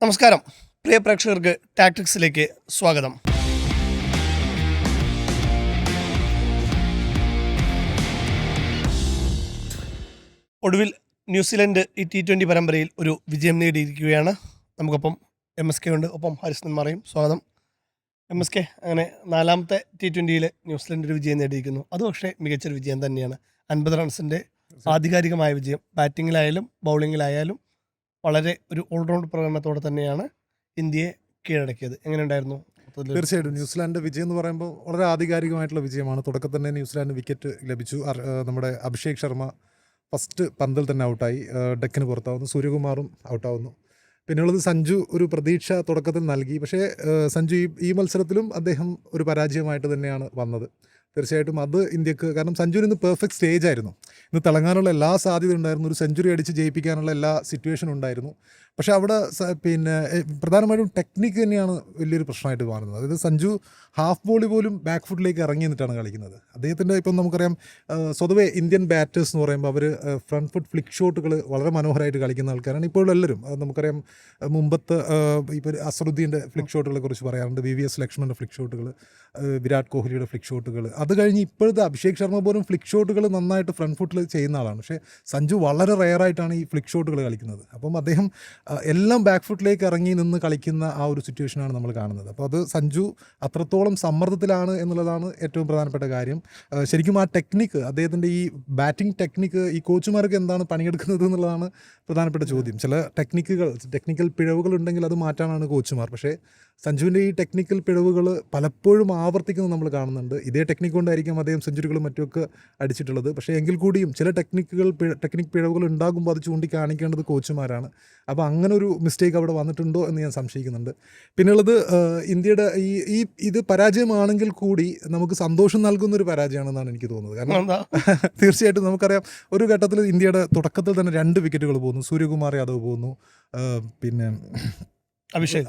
നമസ്കാരം പ്രിയ പ്രേക്ഷകർക്ക് ടാക്ടിക്സിലേക്ക് സ്വാഗതം. ഒടുവിൽ ന്യൂസിലൻഡ് ഈ T20 പരമ്പരയിൽ ഒരു വിജയം നേടിയിരിക്കുകയാണ്. നമുക്കൊപ്പം MSK ഉണ്ട്, ഒപ്പം ഹരിസ്നൻ മാറയും. സ്വാഗതം MSK. അങ്ങനെ നാലാമത്തെ T20 ന്യൂസിലൻഡ് ഒരു വിജയം നേടിയിരിക്കുന്നു. അത് പക്ഷേ മികച്ചൊരു വിജയം തന്നെയാണ്. 50 റൺസിൻ്റെ ആധികാരികമായ വിജയം. ബാറ്റിങ്ങിലായാലും ബൗളിങ്ങിലായാലും വളരെ ഒരു ഓൾറൗണ്ട് പ്രകടനത്തോടെ തന്നെയാണ് ഇന്ത്യയെ കീഴടക്കിയത്. എങ്ങനെയുണ്ടായിരുന്നു? തീർച്ചയായിട്ടും ന്യൂസിലാൻഡ് വിജയം എന്ന് പറയുമ്പോൾ വളരെ ആധികാരികമായിട്ടുള്ള വിജയമാണ്. തുടക്കത്തിൽ തന്നെ ന്യൂസിലാൻഡ് വിക്കറ്റ് ലഭിച്ചു. നമ്മുടെ അഭിഷേക് ശർമ്മ ഫസ്റ്റ് പന്തിൽ തന്നെ ഔട്ടായി, ഡെക്കിന് പുറത്താവുന്നു. സൂര്യകുമാറും ഔട്ടാവുന്നു. പിന്നെയുള്ളത് സഞ്ജു ഒരു പ്രതീക്ഷ തുടക്കത്തിൽ നൽകി. പക്ഷേ സഞ്ജു ഈ മത്സരത്തിലും അദ്ദേഹം ഒരു പരാജയമായിട്ട് തന്നെയാണ് വന്നത്. തീർച്ചയായിട്ടും അത് ഇന്ത്യക്ക്, കാരണം സഞ്ജുവിന് ഇന്ന് പെർഫെക്റ്റ് സ്റ്റേജ് ആയിരുന്നു. ഇന്ന് തിളങ്ങാനുള്ള എല്ലാ സാധ്യത ഉണ്ടായിരുന്നു. ഒരു സെഞ്ചുറി അടിച്ച് ജയിപ്പിക്കാനുള്ള എല്ലാ സിറ്റുവേഷനും ഉണ്ടായിരുന്നു. പക്ഷേ അവിടെ പ്രധാനമായിട്ടും ടെക്നിക്ക് തന്നെയാണ് വലിയൊരു പ്രശ്നമായിട്ട് കാണുന്നത്. അതായത് സഞ്ജു ഹാഫ് ബോളി പോലും ബാക്ക് ഫുട്ടിലേക്ക് ഇറങ്ങി നിന്നിട്ടാണ് കളിക്കുന്നത്. അദ്ദേഹത്തിൻ്റെ ഇപ്പം നമുക്കറിയാം, സ്വതവേ ഇന്ത്യൻ ബാറ്റേഴ്സ് എന്ന് പറയുമ്പോൾ അവർ ഫ്രണ്ട് ഫുട്ട് ഫ്ലിക്ക് ഷോട്ടുകൾ വളരെ മനോഹരമായിട്ട് കളിക്കുന്ന ആൾക്കാരാണ് ഇപ്പോൾ എല്ലാവരും. നമുക്കറിയാം, മുമ്പത്തെ ഇപ്പോൾ അസറുദ്ദീൻ്റെ ഫ്ലിക്ക് ഷോട്ടുകളെ കുറിച്ച് പറയാറുണ്ട്, VVS ലക്ഷ്മണൻ്റെ ഫ്ലിക്ക് ഷോട്ടുകൾ, വിരാട് കോഹ്ലിയുടെ ഫ്ലിക്ക് ഷോട്ടുകൾ. അത് കഴിഞ്ഞ് ഇപ്പോഴത്തെ അഭിഷേക് ശർമ്മ പോലും ഫ്ലിക്ക് ഷോട്ടുകൾ നന്നായിട്ട് ഫ്രണ്ട് ഫുട്ടിൽ ചെയ്യുന്ന ആളാണ്. പക്ഷേ സഞ്ജു വളരെ റെയറായിട്ടാണ് ഈ ഫ്ലിക്ക് ഷോട്ടുകൾ കളിക്കുന്നത്. അപ്പം അദ്ദേഹം എല്ലാം ബാക്ക് ഫുട്ടിലേക്ക് ഇറങ്ങി നിന്ന് കളിക്കുന്ന ആ ഒരു സിറ്റുവേഷനാണ് നമ്മൾ കാണുന്നത്. അപ്പോൾ അത് സഞ്ജു അത്രത്തോളം സമ്മർദ്ദത്തിലാണ് എന്നുള്ളതാണ് ഏറ്റവും പ്രധാനപ്പെട്ട കാര്യം. ശരിക്കും ആ ടെക്നിക്ക്, അദ്ദേഹത്തിൻ്റെ ഈ ബാറ്റിംഗ് ടെക്നിക്ക് ഈ കോച്ചുമാർക്ക് എന്താണ് പണിയെടുക്കുന്നത് എന്നുള്ളതാണ് പ്രധാനപ്പെട്ട ചോദ്യം. ചില ടെക്നിക്കൽ പിഴവുകൾ ഉണ്ടെങ്കിൽ അത് മാറ്റാനാണ് കോച്ചുമാർ. പക്ഷേ സഞ്ജുവിൻ്റെ ഈ ടെക്നിക്കൽ പിഴവുകൾ പലപ്പോഴും ആവർത്തിക്കുന്നത് നമ്മൾ കാണുന്നുണ്ട്. ഇതേ ടെക്നിക്ക് കൊണ്ടായിരിക്കും അദ്ദേഹം സെഞ്ചുറികളും മറ്റുമൊക്കെ അടിച്ചിട്ടുള്ളത്. പക്ഷേ എങ്കിൽ കൂടിയും ചില ടെക്നിക് പിഴവുകൾ ഉണ്ടാകുമ്പോൾ അത് ചൂണ്ടിക്കാണിക്കേണ്ടത് കോച്ചുമാരാണ്. അപ്പോൾ അങ്ങനെ ഒരു മിസ്റ്റേക്ക് അവിടെ വന്നിട്ടുണ്ടോ എന്ന് ഞാൻ സംശയിക്കുന്നുണ്ട്. പിന്നെയുള്ളത്, ഇന്ത്യയുടെ ഇത് പരാജയമാണെങ്കിൽ കൂടി നമുക്ക് സന്തോഷം നൽകുന്നൊരു പരാജയമാണെന്നാണ് എനിക്ക് തോന്നുന്നത്. കാരണം തീർച്ചയായിട്ടും നമുക്കറിയാം, ഒരു ഘട്ടത്തിൽ ഇന്ത്യയുടെ തുടക്കത്തിൽ തന്നെ 2 വിക്കറ്റുകൾ പോകുന്നു. സൂര്യകുമാർ യാദവ് പോകുന്നു, പിന്നെ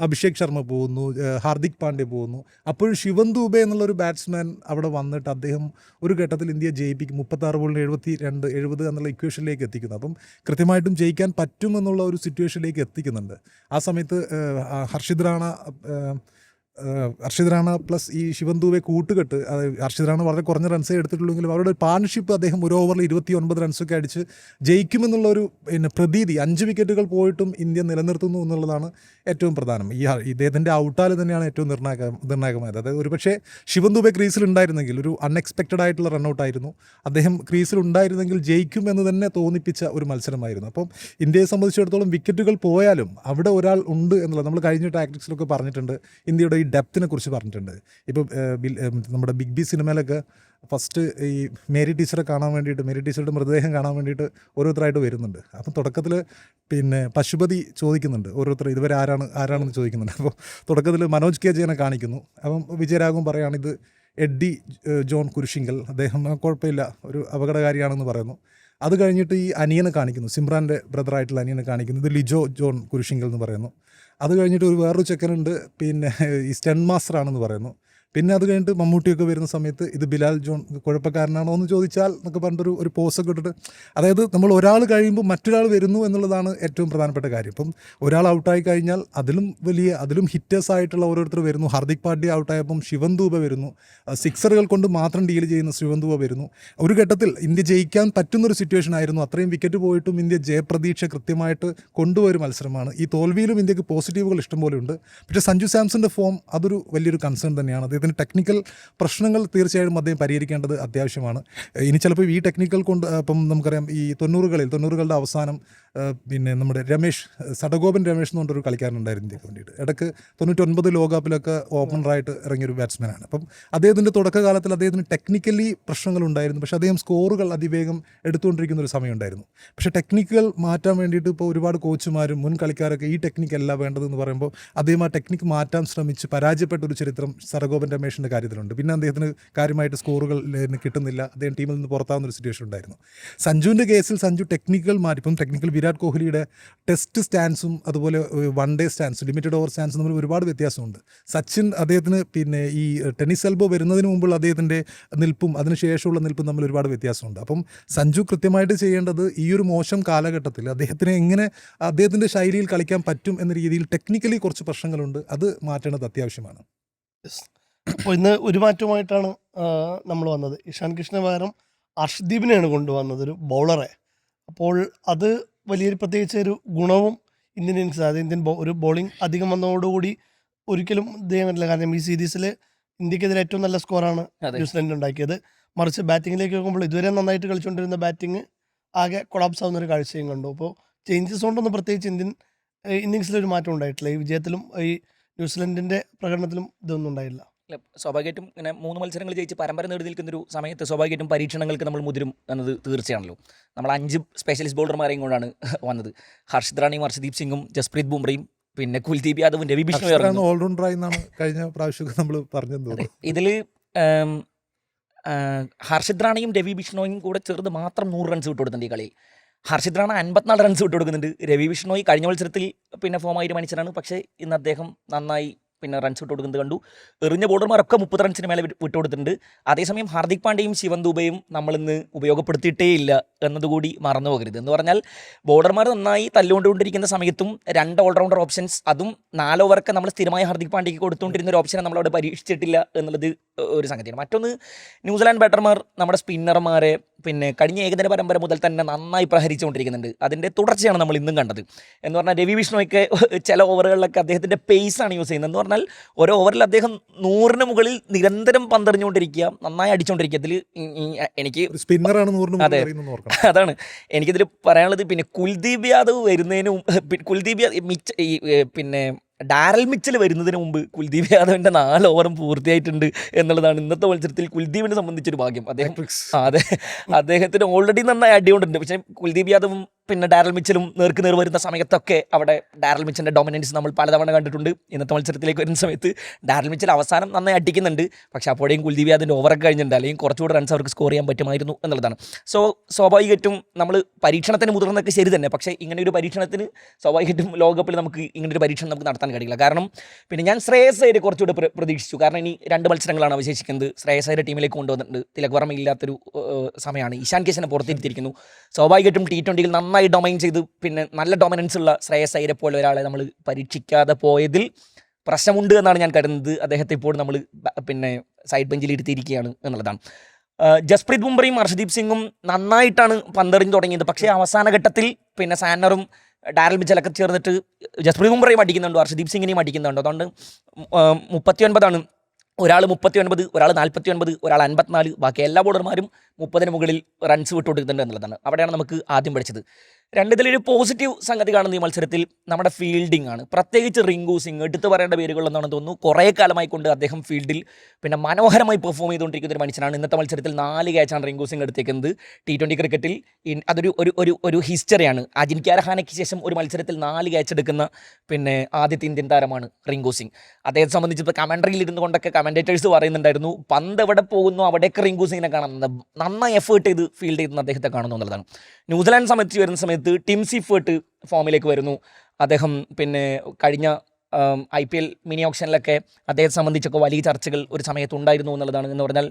അഭിഷേക് ശർമ്മ പോകുന്നു, ഹാർദിക് പാണ്ഡ്യ പോകുന്നു. അപ്പോഴും ശിവൻ ദൂബെ എന്നുള്ളൊരു ബാറ്റ്സ്മാൻ അവിടെ വന്നിട്ട് അദ്ദേഹം ഒരു ഘട്ടത്തിൽ ഇന്ത്യയെ ജയിപ്പിക്കും. 36 ബോളിന് 70 എന്നുള്ള ഇക്വേഷനിലേക്ക് എത്തിക്കുന്നു. അപ്പം കൃത്യമായിട്ടും ജയിക്കാൻ പറ്റുമെന്നുള്ള ഒരു സിറ്റുവേഷനിലേക്ക് എത്തിക്കുന്നുണ്ട്. ആ സമയത്ത് ഹർഷിത് റാണ പ്ലസ് ഈ ശിവൻ ദൂബെ കൂട്ടുകെട്ട്, ഹർഷിത് റാണ വളരെ കുറഞ്ഞ റൺസേ എടുത്തിട്ടുള്ളെങ്കിലും അവരുടെ പാർട്ണർഷിപ്പ് അദ്ദേഹം ഒരു ഓവറിൽ 29 റൺസൊക്കെ അടിച്ച് ജയിക്കുമെന്നുള്ള ഒരു പ്രതീതി, 5 വിക്കറ്റുകൾ പോയിട്ടും ഇന്ത്യ നിലനിർത്തുന്നു എന്നുള്ളതാണ് ഏറ്റവും പ്രധാനം. ഇദ്ദേഹത്തിൻ്റെ ഔട്ടാൽ തന്നെയാണ് ഏറ്റവും നിർണായകമായത്. അതായത് ഒരുപക്ഷെ ശിവൻ ദൂബെ ക്രീസിലുണ്ടായിരുന്നെങ്കിൽ ഒരു അൺഎക്സ്പെക്റ്റഡ് ആയിട്ടുള്ള റണ്ണൗട്ടായിരുന്നു. അദ്ദേഹം ക്രീസിലുണ്ടായിരുന്നെങ്കിൽ ജയിക്കുമെന്ന് തന്നെ തോന്നിപ്പിച്ച ഒരു മത്സരമായിരുന്നു. അപ്പം ഇന്ത്യയെ സംബന്ധിച്ചിടത്തോളം വിക്കറ്റുകൾ പോയാലും അവിടെ ഒരാൾ ഉണ്ട് എന്നുള്ളത് നമ്മൾ കഴിഞ്ഞ ടാക്ടിക്സിലൊക്കെ പറഞ്ഞിട്ടുണ്ട്. ഇന്ത്യയുടെ ഈ ഡെപ്തിനെ കുറിച്ച് പറഞ്ഞിട്ടുണ്ട്. ഇപ്പോൾ നമ്മുടെ ബിഗ് ബി സിനിമയിലൊക്കെ ഫസ്റ്റ് ഈ മേരി ടീച്ചറെ കാണാൻ വേണ്ടിയിട്ട്, മേരി ടീച്ചറുടെ മൃതദേഹം കാണാൻ വേണ്ടിയിട്ട് ഓരോരുത്തരായിട്ട് വരുന്നുണ്ട്. അപ്പം തുടക്കത്തിൽ പശുപതി ചോദിക്കുന്നുണ്ട്, ഓരോരുത്തർ ഇതുവരെ ആരാണെന്ന് ചോദിക്കുന്നുണ്ട്. അപ്പോൾ തുടക്കത്തിൽ മനോജ് കെ ജയനെ കാണിക്കുന്നു. അപ്പം വിജയരാഘവൻ പറയുകയാണ് ഇത് എഡ്ഡി ജോൺ കുരിശിങ്കൽ, അദ്ദേഹം കുഴപ്പമില്ല, ഒരു അപകടകാരിയാണെന്ന് പറയുന്നു. അത് കഴിഞ്ഞിട്ട് ഈ അനിയനെ കാണിക്കുന്നു, സിമ്രാൻ്റെ ബ്രദറായിട്ടുള്ള അനിയനെ കാണിക്കുന്നു, ഇത് ലിജോ ജോൺ കുരിശിങ്കൽ എന്ന് പറയുന്നു. അത് കഴിഞ്ഞിട്ട് വേറൊരു ചെക്കനുണ്ട്, ഈ സ്റ്റൺ മാസ്റ്റർ ആണെന്ന് പറയുന്നു. പിന്നെ അത് കഴിഞ്ഞിട്ട് മമ്മൂട്ടിയൊക്കെ വരുന്ന സമയത്ത് ഇത് ബിലാൽ ജോൺ കുഴപ്പക്കാരനാണോ എന്ന് ചോദിച്ചാൽ എന്നൊക്കെ പറഞ്ഞിട്ടൊരു പോസ്റ്റൊക്കെ ഇട്ടിട്ട്, അതായത് നമ്മൾ ഒരാൾ കഴിയുമ്പോൾ മറ്റൊരാൾ വരുന്നു എന്നുള്ളതാണ് ഏറ്റവും പ്രധാനപ്പെട്ട കാര്യം. ഇപ്പം ഒരാൾ ഔട്ടായി കഴിഞ്ഞാൽ അതിലും ഹിറ്റേഴ്സ് ആയിട്ടുള്ള ഓരോരുത്തർ വരുന്നു. ഹാർദിക് പാണ്ഡ്യ ഔട്ടായപ്പം ശിവൻ ദൂബെ വരുന്നു. സിക്സറുകൾ കൊണ്ട് മാത്രം ഡീൽ ചെയ്യുന്ന ശിവൻ ദൂബെ വരുന്നു. ഒരു ഘട്ടത്തിൽ ഇന്ത്യ ജയിക്കാൻ പറ്റുന്നൊരു സിറ്റുവേഷൻ ആയിരുന്നു. അത്രയും വിക്കറ്റ് പോയിട്ടും ഇന്ത്യ ജയപ്രതീക്ഷ കൃത്യമായിട്ട് കൊണ്ടുപോയൊരു മത്സരമാണ്. ഈ തോൽവിയിലും ഇന്ത്യക്ക് പോസിറ്റീവുകൾ ഇഷ്ടംപോലെ ഉണ്ട്. പക്ഷേ സഞ്ജു സാംസന്റെ ഫോം അതൊരു വലിയൊരു കൺസേൺ തന്നെയാണ്. അദ്ദേഹത്തിന് ടെക്നിക്കൽ പ്രശ്നങ്ങൾ തീർച്ചയായും അദ്ദേഹം പരിഹരിക്കേണ്ടത് അത്യാവശ്യമാണ്. ഇനി ചിലപ്പോൾ ഈ ടെക്നിക്കൽ കൊണ്ട് ഇപ്പം നമുക്കറിയാം, ഈ 90കളുടെ അവസാനം നമ്മുടെ സടഗോപൻ രമേഷ് എന്ന് പറഞ്ഞൊരു കളിക്കാരനുണ്ടായിരുന്നു ഇന്ത്യക്ക് വേണ്ടിയിട്ട്. ഇടയ്ക്ക് 99 ലോകകപ്പിലൊക്കെ ഓപ്പണറായിട്ട് ഇറങ്ങിയൊരു ബാറ്റ്സ്മാനാണ്. അപ്പം അദ്ദേഹത്തിൻ്റെ തുടക്കകാലത്തിൽ അദ്ദേഹത്തിന് ടെക്നിക്കലി പ്രശ്നങ്ങളുണ്ടായിരുന്നു. പക്ഷേ അദ്ദേഹം സ്കോറുകൾ അതിവേഗം എടുത്തുകൊണ്ടിരിക്കുന്ന ഒരു സമയമുണ്ടായിരുന്നു. പക്ഷേ ടെക്നിക്കുകൾ മാറ്റാൻ വേണ്ടിയിട്ട് ഇപ്പോൾ ഒരുപാട് കോച്ചുമാരും മുൻ കളിക്കാരൊക്കെ ഈ ടെക്നിക്കല്ല വേണ്ടതെന്ന് പറയുമ്പോൾ അദ്ദേഹം ആ ടെക്നിക്ക് മാറ്റാൻ ശ്രമിച്ച് പരാജയപ്പെട്ട ഒരു ചരിത്രം സടഗോപൻ രമേഷിൻ്റെ കാര്യത്തിലുണ്ട്. പിന്നെ അദ്ദേഹത്തിന് കാര്യമായിട്ട് സ്കോറുകൾ കിട്ടുന്നില്ല, അദ്ദേഹം ടീമിൽ നിന്ന് പുറത്താവുന്ന ഒരു സിറ്റുവേഷൻ ഉണ്ടായിരുന്നു. സഞ്ജുവിൻ്റെ കേസിൽ സഞ്ജു ടെക്നിക്കൽ മാറി, ഇപ്പം ടെക്നിക്കൽ വിരാട് കോഹ്ലിയുടെ ടെസ്റ്റ് സ്റ്റാൻസും അതുപോലെ വൺ ഡേ സ്റ്റാൻസും ലിമിറ്റഡ് ഓവർ സ്റ്റാൻസും തമ്മിൽ ഒരുപാട് വ്യത്യാസമുണ്ട്. സച്ചിൻ അദ്ദേഹത്തിന് പിന്നെ ഈ ടെന്നീസ് എൽബോ വരുന്നതിന് മുമ്പുള്ള അദ്ദേഹത്തിൻ്റെ നിൽപ്പും അതിനുശേഷമുള്ള നിൽപ്പും തമ്മിൽ ഒരുപാട് വ്യത്യാസമുണ്ട്. അപ്പം സഞ്ജു കൃത്യമായിട്ട് ചെയ്യേണ്ടത് ഈ ഒരു മോശം കാലഘട്ടത്തിൽ അദ്ദേഹത്തിന് എങ്ങനെ അദ്ദേഹത്തിൻ്റെ ശൈലിയിൽ കളിക്കാൻ പറ്റും എന്ന രീതിയിൽ ടെക്നിക്കലി കുറച്ച് പ്രശ്നങ്ങളുണ്ട്, അത് മാറ്റേണ്ടത് അത്യാവശ്യമാണ്. അപ്പോൾ ഇന്ന് ഒരു മാറ്റവുമായിട്ടാണ് നമ്മൾ വന്നത്. ഇഷാൻ കിഷന് പകരം അർഷ്ദീപിനെയാണ് കൊണ്ടുവന്നത്, ഒരു ബൗളറെ. അപ്പോൾ അത് വലിയൊരു പ്രത്യേകിച്ച് ഒരു ഗുണവും ഇന്ത്യൻ ഇന്നിങ്സ്, അതായത് ഒരു ബോളിംഗ് അധികം വന്നതോടുകൂടി ഒരിക്കലും ഇത് ചെയ്യാൻ പറ്റില്ല. കാരണം ഈ സീരീസിൽ ഇന്ത്യക്കെതിരെ ഏറ്റവും നല്ല സ്കോറാണ് ന്യൂസിലൻഡ് ഉണ്ടാക്കിയത്. മറിച്ച് ബാറ്റിങ്ങിലേക്ക് നോക്കുമ്പോൾ ഇതുവരെ നന്നായിട്ട് കളിച്ചുകൊണ്ടിരുന്ന ബാറ്റിംഗ് ആകെ കൊളാപ്സ് ആവുന്ന ഒരു കാഴ്ചയും കണ്ടു. അപ്പോൾ ചേഞ്ചസ് കൊണ്ടൊന്നും പ്രത്യേകിച്ച് ഇന്ത്യൻ ഇന്നിങ്സിലൊരു മാറ്റം ഉണ്ടായിട്ടില്ല. ഈ വിജയത്തിലും ഈ ന്യൂസിലൻഡിൻ്റെ പ്രകടനത്തിലും ഇതൊന്നും ഉണ്ടായില്ല. അല്ല, സ്വാഭാവികമായിട്ടും ഇങ്ങനെ 3 മത്സരങ്ങൾ ജയിച്ച് പരമ്പര നേടി നിൽക്കുന്നൊരു സമയത്ത് സ്വാഭാവികമായിട്ടും പരീക്ഷണങ്ങൾക്ക് നമ്മൾ മുതിരും എന്നത് തീർച്ചയാണല്ലോ. നമ്മൾ 5 സ്പെഷ്യലിസ്റ്റ് ബോളർമാരെയും കൊണ്ടാണ് വന്നത്. ഹർഷിത് റാണിയും ഹർഷദീപ് സിംഗും ജസ്പ്രീത് ബുംറയും പിന്നെ കുൽദീപ് യാദവും രവി ബിഷ്ണോയും ഓൾറൗണ്ടറായി എന്നാണ് കഴിഞ്ഞ പ്രാവശ്യം നമ്മൾ പറഞ്ഞത്. ഇതിൽ ഹർഷിത് റാണിയും രവി ബിഷ്ണോയും കൂടെ ചേർന്ന് മാത്രം 100 റൺസ് വിട്ടുകൊടുക്കുന്നുണ്ട് ഈ കളിയിൽ. ഹർഷിത് റാണ 54 റൺസ് വിട്ടുകൊടുക്കുന്നുണ്ട്. രവി ബിഷ്ണോയി കഴിഞ്ഞ മത്സരത്തിൽ പിന്നെ ഫോമായിട്ട് മനുഷ്യനാണ്, പക്ഷേ ഇന്ന് അദ്ദേഹം നന്നായി പിന്നെ റൺസ് വിട്ട് കൊടുക്കുന്നത് കണ്ടു. എറിഞ്ഞ ബോളർമാരൊക്കെ 30 റൺസിന് മേലെ വിട്ടുകൊടുത്തിട്ടുണ്ട്. അതേസമയം ഹാർദിക് പാണ്ഡ്യയും ശിവൻ ദുബെയും നമ്മളിന്ന് ഉപയോഗപ്പെടുത്തിയിട്ടേ ഇല്ല എന്നതുകൂടി മറന്നു പോകരുത്. എന്ന് പറഞ്ഞാൽ ബോളർമാർ നന്നായി തല്ലുകൊണ്ടുകൊണ്ടിരിക്കുന്ന സമയത്തും 2 ഓൾറൗണ്ടർ ഓപ്ഷൻസ്, അതും 4 ഓവറൊക്കെ നമ്മൾ സ്ഥിരമായി ഹാർദിക് പാണ്ഡ്യയ്ക്ക് കൊടുത്തുകൊണ്ടിരുന്ന ഒരു ഓപ്ഷനെ നമ്മളവിടെ പരീക്ഷിച്ചിട്ടില്ല എന്നുള്ളത് ഒരു സംഗതിയാണ്. മറ്റൊന്ന്, ന്യൂസിലാൻഡ് ബാറ്റർമാർ നമ്മുടെ സ്പിന്നർമാരെ പിന്നെ കഴിഞ്ഞ ഏകദിന പരമ്പര മുതൽ തന്നെ നന്നായി പ്രഹരിച്ചുകൊണ്ടിരിക്കുന്നുണ്ട്. അതിൻ്റെ തുടർച്ചയാണ് നമ്മൾ ഇന്നും കണ്ടത്. എന്ന് പറഞ്ഞാൽ രവി ബിഷ്ണോയ്ക്ക് ചില ഓവറുകളിലൊക്കെ അദ്ദേഹത്തിൻ്റെ പേസാണ് യൂസ് ചെയ്യുന്നത്. എന്ന് പറഞ്ഞാൽ ഓരോ ഓവറിൽ അദ്ദേഹം 100-ന് മുകളിൽ നിരന്തരം പന്തെറിഞ്ഞുകൊണ്ടിരിക്കുക, നന്നായി അടിച്ചുകൊണ്ടിരിക്കുക. ഇതിൽ എനിക്ക് സ്പിന്നറാണ്. അതെ, അതാണ് എനിക്കിതിൽ പറയാനുള്ളത്. പിന്നെ കുൽദീപ് യാദവ് വരുന്നതിനും പിന്നെ ഡാരൽ മിച്ചൽ വരുന്നതിന് മുമ്പ് കുൽദീപ് യാദവിൻ്റെ 4 ഓവറും പൂർത്തിയായിട്ടുണ്ട് എന്നുള്ളതാണ് ഇന്നത്തെ മത്സരത്തിൽ കുൽദീപിനെ സംബന്ധിച്ചൊരു ഭാഗ്യം. അദ്ദേഹത്തിന് ഓൾറെഡി നന്നായി അടികൊണ്ടുണ്ട്. പക്ഷേ കുൽദീപ് യാദവും പിന്നെ ഡാരൽ മിച്ചലും നേർ വരുന്ന സമയത്തൊക്കെ അവിടെ ഡാരൽ മിച്ചലിൻ്റെ ഡൊമിനൻസ് നമ്മൾ പലതവണ കണ്ടിട്ടുണ്ട്. ഇന്നത്തെ മത്സരത്തിലേക്ക് വരുന്ന സമയത്ത് ഡാരൽ മിച്ചൽ അവസാനം നന്നായി അടിക്കുന്നുണ്ട്, പക്ഷേ അപ്പോഴേക്കും കുൽദീപ് യാദവിൻ്റെ ഓവറൊക്കെ കഴിഞ്ഞിട്ടുണ്ട്, അല്ലെങ്കിൽ കുറച്ചുകൂടെ റൺസ് അവർക്ക് സ്കോർ ചെയ്യാൻ പറ്റുമായിരുന്നു എന്നുള്ളതാണ്. സ്വാഭാവികമായിട്ടും നമ്മൾ പരീക്ഷണത്തിന് മുതിർന്നൊക്കെ ശരി തന്നെ, പക്ഷേ ഇങ്ങനെ ഒരു പരീക്ഷണത്തിന് സ്വാഭാവികമായിട്ടും ലോകകപ്പിൽ നമുക്ക് ഇങ്ങനൊരു പരീക്ഷണം നമുക്ക് നടത്താൻ കഴിയില്ല. കാരണം പിന്നെ ഞാൻ ശ്രേയസ് അയ്യരെ കുറച്ചുകൂടെ പ്രതീക്ഷിച്ചു. കാരണം ഇനി 2 മത്സരങ്ങളാണ് അവശേഷിക്കുന്നത്. ശ്രേയസ് അയ്യരെ ടീമിലേക്ക് കൊണ്ടുവന്നിട്ടുണ്ട്. തിലക് വർമ്മ ഇല്ലാത്തൊരു സമയമാണ്. ഇഷാൻ കിഷനെ പുറത്തിരുത്തിയിരിക്കുന്നു. സ്വാഭാവികമായിട്ടും T20യിൽ നന്നായി ഡൊമൈൻ ചെയ്ത് പിന്നെ നല്ല ഡൊമിനൻസ് ഉള്ള ശ്രേയസ് അയ്യരെ പോലെ ഒരാളെ നമ്മൾ പരീക്ഷിക്കാതെ പോയതിൽ പ്രശ്നമുണ്ട് എന്നാണ് ഞാൻ കരുതുന്നത്. അദ്ദേഹത്തെ ഇപ്പോൾ നമ്മൾ പിന്നെ സൈഡ് ബെഞ്ചിൽ ഇരുത്തിയിരിക്കുകയാണ് എന്നുള്ളതാണ്. ജസ്പ്രീത് ബുംറയും ഹർഷദീപ് സിംഗും നന്നായിട്ടാണ് പന്തെറിഞ്ഞ് തുടങ്ങിയത്. പക്ഷേ അവസാന ഘട്ടത്തിൽ പിന്നെ സാന്നറും ഡാരൽ മിച്ചലൊക്കെ ചേർന്നിട്ട് ജസ്പ്രീത് ബുംറയും അടിക്കുന്നുണ്ട്, ഹർഷദീപ് സിംഗിനെയും അടിക്കുന്നുണ്ട്. അതുകൊണ്ട് 39 ഒരാൾ 39, ഒരാൾ 49, ഒരാൾ 54, ബാക്കി എല്ലാ ബോളർമാരും 30-ന് മുകളിൽ റൺസ് വിട്ടുകൊടുക്കുന്നുണ്ട് എന്നുള്ളതാണ്. അവിടെയാണ് നമുക്ക് ആദ്യം പഠിച്ചത്. ഇതിലൊരു പോസിറ്റീവ് സംഗതി കാണുന്ന ഈ മത്സരത്തിൽ നമ്മുടെ ഫീൽഡിംഗ് ആണ്. പ്രത്യേകിച്ച് റിങ്കു സിംഗ്, എടുത്തു പറയേണ്ട പേരുകളെന്നാണ് തോന്നുന്നു. കുറേ കാലമായി കൊണ്ട് അദ്ദേഹം ഫീൽഡിൽ പിന്നെ മനോഹരമായി പെർഫോം ചെയ്തുകൊണ്ടിരിക്കുന്ന ഒരു മനുഷ്യനാണ്. ഇന്നത്തെ മത്സരത്തിൽ 4 ക്യാച്ചാണ് റിങ്കു സിംഗ് എടുത്തേക്കുന്നത്. T20 ക്രിക്കറ്റിൽ അതൊരു ഒരു ഹിസ്റ്ററിയാണ്. അജിൻക്യ രഹാനയ്ക്ക് ശേഷം ഒരു മത്സരത്തിൽ 4 ക്യാച്ച് എടുക്കുന്ന പിന്നെ ആദ്യത്തെ ഇന്ത്യൻ താരമാണ് റിങ്കു സിംഗ്. അദ്ദേഹത്തെ സംബന്ധിച്ച് ഇപ്പോൾ കമൻട്രിയിൽ ഇരുന്നു കൊണ്ടൊക്കെ കമൻറ്റേറ്റേഴ്സ് പറയുന്നുണ്ടായിരുന്നു, പന്ത് എവിടെ പോകുന്നു അവിടെയൊക്കെ റിങ്കു സിംഗിനെ കാണുന്നത്, നന്നായി എഫേർട്ട് ചെയ്ത് ഫീൽഡ് ചെയ്യുന്ന അദ്ദേഹത്തെ കാണുന്നു എന്നുള്ളതാണ്. ന്യൂസിലാൻഡ് സംബന്ധിച്ച് വരുന്ന സമയത്ത് ടിം സീഫേർട്ട് ഫോമിലേക്ക് വരുന്നു. അദ്ദേഹം പിന്നെ കഴിഞ്ഞ IPL മിനി ഓപ്ഷനിലൊക്കെ അദ്ദേഹത്തെ സംബന്ധിച്ചൊക്കെ വലിയ ചർച്ചകൾ ഒരു സമയത്ത് ഉണ്ടായിരുന്നു എന്നുള്ളതാണ്. എന്ന് പറഞ്ഞാൽ